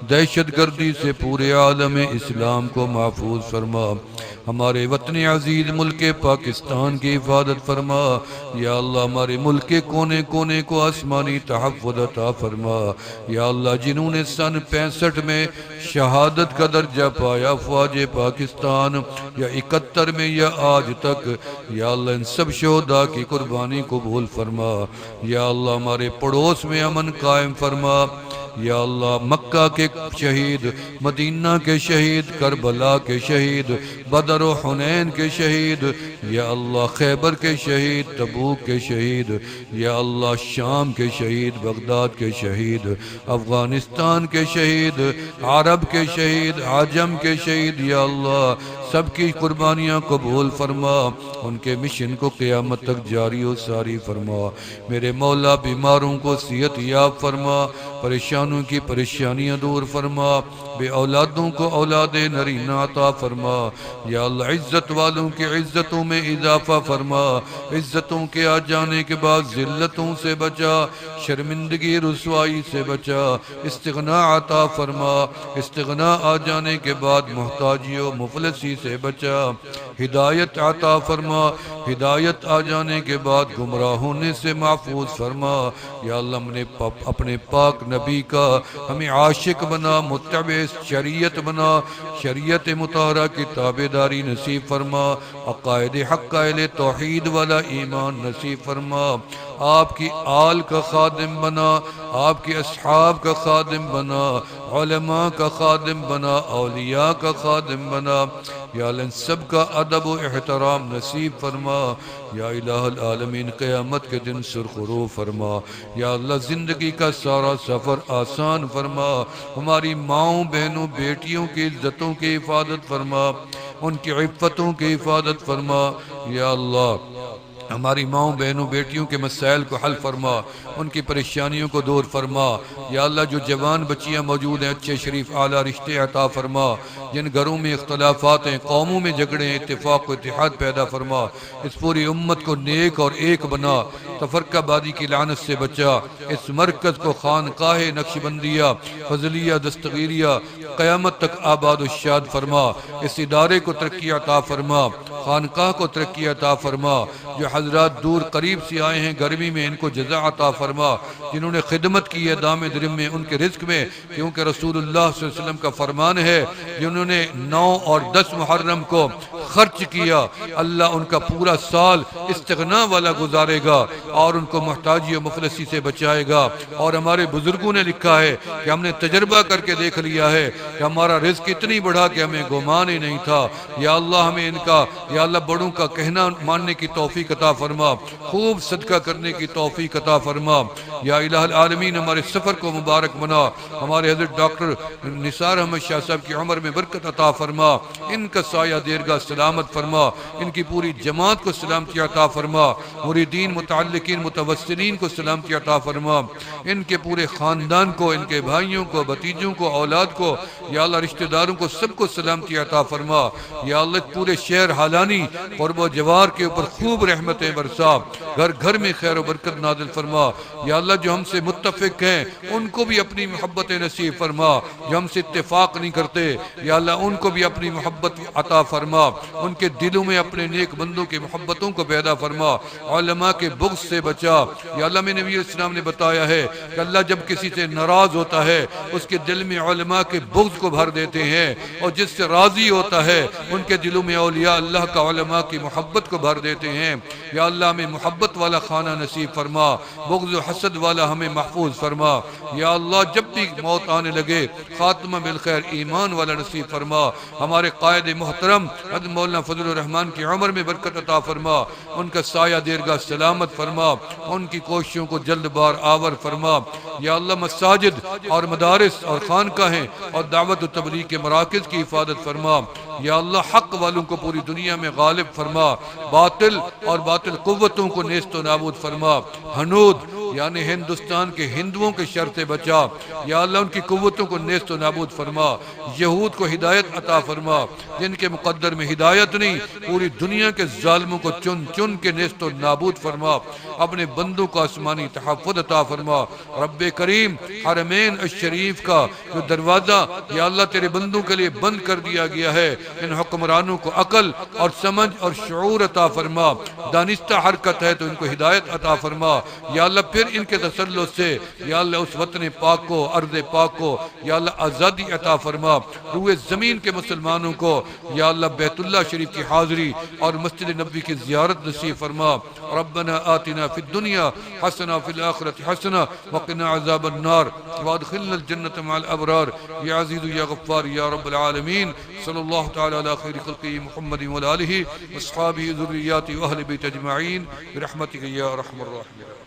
دہشت گردی سے پورے عالم اسلام کو محفوظ فرما، ہمارے وطن عزیز ملک پاکستان کی حفاظت فرما، یا اللہ ہمارے ملک کے کونے کونے کو آسمانی تحفظ عطا فرما، یا اللہ جنہوں نے سن 65 میں شہادت کا درجہ پایا افواج پاکستان، یا 71 میں یا آج تک، یا اللہ ان سب شہداء کی قربانی قبول فرما، یا اللہ ہمارے پڑوس میں امن قائم فرما، یا اللہ مکہ کے شہید، مدینہ کے شہید، کربلا کے شہید، بدر و حنین کے شہید، یا اللہ خیبر کے شہید، تبوک کے شہید، یا اللہ شام کے شہید، بغداد کے شہید، افغانستان کے شہید، عرب کے شہید، عجم کے شہید، یا اللہ سب کی قربانیاں قبول فرما، ان کے مشن کو قیامت تک جاری و ساری فرما، میرے مولا بیماروں کو صحت یاب فرما، پریشانوں کی پریشانیاں دور فرما، بے اولادوں کو اولاد نرینہ عطا فرما، یا اللہ عزت والوں کی عزتوں میں اضافہ فرما، عزتوں کے آ جانے کے بعد ذلتوں سے بچا، شرمندگی رسوائی سے بچا، استغناء عطا فرما، استغناء آ جانے کے بعد محتاجی و مفلسی سے بچا، ہدایت عطا فرما، ہدایت آ جانے کے بعد گمراہ ہونے سے محفوظ فرما، یا اللہ ہم نے اپنے پاک نبی کا ہمیں عاشق بنا، متبع شریعت بنا، شریعت مطہرہ کی تابعداری نصیب فرما، عقائد حق قائل توحید والا ایمان نصیب فرما، آپ کی آل کا خادم بنا، آپ کے اصحاب کا خادم بنا، علماء کا خادم بنا، اولیاء کا خادم بنا، یا اللہ ان سب کا ادب و احترام نصیب فرما، یا الہ العالمین قیامت کے دن سرخرو فرما، یا اللہ زندگی کا سارا سفر آسان فرما، ہماری ماؤں بہنوں بیٹیوں کی عزتوں کی حفاظت فرما، ان کی عفتوں کی حفاظت فرما، یا اللہ ہماری ماؤں بہنوں بیٹیوں کے مسائل کو حل فرما، ان کی پریشانیوں کو دور فرما، یا اللہ جو جوان بچیاں موجود ہیں اچھے شریف اعلیٰ رشتے عطا فرما، جن گھروں میں اختلافات ہیں، قوموں میں جھگڑے ہیں، اتفاق و اتحاد پیدا فرما، اس پوری امت کو نیک اور ایک بنا، تفرقہ بازی کی لعنت سے بچا، اس مرکز کو خانقاہ نقشبندیہ فضلیہ دستگیریہ قیامت تک آباد و شاد فرما، اس ادارے کو ترقی عطا فرما، خانقاہ کو ترقی عطا فرما، جو حضرات دور قریب سے آئے ہیں گرمی میں ان کو جزا عطا فرما، جنہوں نے خدمت کی ہے دام درم میں ان کے رزق میں، کیونکہ رسول اللہ صلی اللہ علیہ وسلم کا فرمان ہے جنہوں نے 9 اور 10 محرم کو خرچ کیا، اللہ ان کا پورا سال استغنا والا گزارے گا اور ان کو محتاجی و مفلسی سے بچائے گا، اور ہمارے بزرگوں نے لکھا ہے کہ ہم نے تجربہ کر کے دیکھ لیا ہے کہ ہمارا رزق اتنی بڑھا کہ ہمیں گمان ہی نہیں تھا، یا اللہ ہمیں ان کا، یا اللہ بڑوں کا کہنا ماننے کی توفیق عطا فرما، خوب صدقہ کرنے کی توفیق عطا فرما، یا الہ العالمین ہمارے سفر کو مبارک بنا، ہمارے حضرت ڈاکٹر نثار احمد شاہ صاحب کی عمر میں برکت عطا فرما، ان کا سایہ دیرگاہ سلامت سلامت فرما، ان کی پوری جماعت کو سلامتی عطا فرما، مریدین متعلقین متوسلین کو سلامتی عطا فرما، ان کے پورے خاندان کو، ان کے بھائیوں کو، بھتیجوں کو، اولاد کو، یا اللہ رشتہ داروں کو سب کو سلامتی عطا فرما، یا اللہ پورے شہر حالانی قرب و جوار کے اوپر خوب رحمتیں برسا، گھر گھر میں خیر و برکت نازل فرما، یا اللہ جو ہم سے متفق ہیں ان کو بھی اپنی محبت نصیب فرما، جو ہم سے اتفاق نہیں کرتے یا اللہ ان کو بھی اپنی محبت عطا فرما، ان کے دلوں میں اپنے نیک بندوں کی محبتوں کو پیدا فرما، علماء کے بغض سے بچا، یا اللہ میں نبی علیہ السلام نے بتایا ہے کہ اللہ جب کسی سے ناراض ہوتا ہے اس کے دل میں علماء کے بغض کو بھر دیتے ہیں، اور جس سے راضی ہوتا ہے ان کے دلوں میں اولیاء اللہ کا علماء کی محبت کو بھر دیتے ہیں، یا اللہ ہمیں محبت والا خانہ نصیب فرما، بغض و حسد والا ہمیں محفوظ فرما، یا اللہ جب بھی موت آنے لگے خاتمہ بالخیر ایمان والا نصیب فرما، ہمارے قائد محترم حضرت مولانا فضل الرحمان کی عمر میں برکت عطا فرما، ان کا سایہ دیرگاہ سلامت فرما، ان کی کوششوں کو جلد بار آور فرما، یا اللہ مساجد اور مدارس اور خانقاہیں اور دعوت و تبلیغ کے مراکز کی حفاظت فرما، یا اللہ حق والوں کو پوری دنیا میں غالب فرما، باطل اور باطل قوتوں کو نیست و نابود فرما، ہنود یعنی ہندوستان کے ہندوؤں کے شر سے بچا، یا اللہ ان کی قوتوں کو نیست و نابود فرما، یہود کو ہدایت عطا فرما، جن کے مقدر میں ہدایت نہیں پوری دنیا کے ظالموں کو چن چن کے نیست و نابود فرما، اپنے بندوں کو آسمانی تحفظ عطا فرما، رب کریم حرمین الشریف کا جو دروازہ یا اللہ تیرے بندوں کے لیے بند کر دیا گیا ہے، ان حکمرانوں کو عقل اور سمجھ اور شعور عطا فرما، دانستہ حرکت ہے تو ان کو ہدایت عطا فرما، یا اللہ پھر ان کے تسلط سے یا اللہ اس وطن پاک کو، ارض پاک کو یا اللہ آزادی عطا فرما، روئے زمین کے مسلمانوں کو یا اللہ بیت اللہ شریف کی حاضری اور مسجد نبوی کی زیارت نصیب فرما، ربنا آتنا فی الدنیا حسنہ فی الآخرۃ حسنہ وقنا عذاب النار وادخلنا الجنة مع الابرار یا عزیز یا غفار یا رب العالمین، صلی اللہ تعالی علی خیر خلقہ محمد وعلی آلہ واصحابہ ذریاتہ واہل بیت اجمعین برحمتک یا ارحم الراحمین۔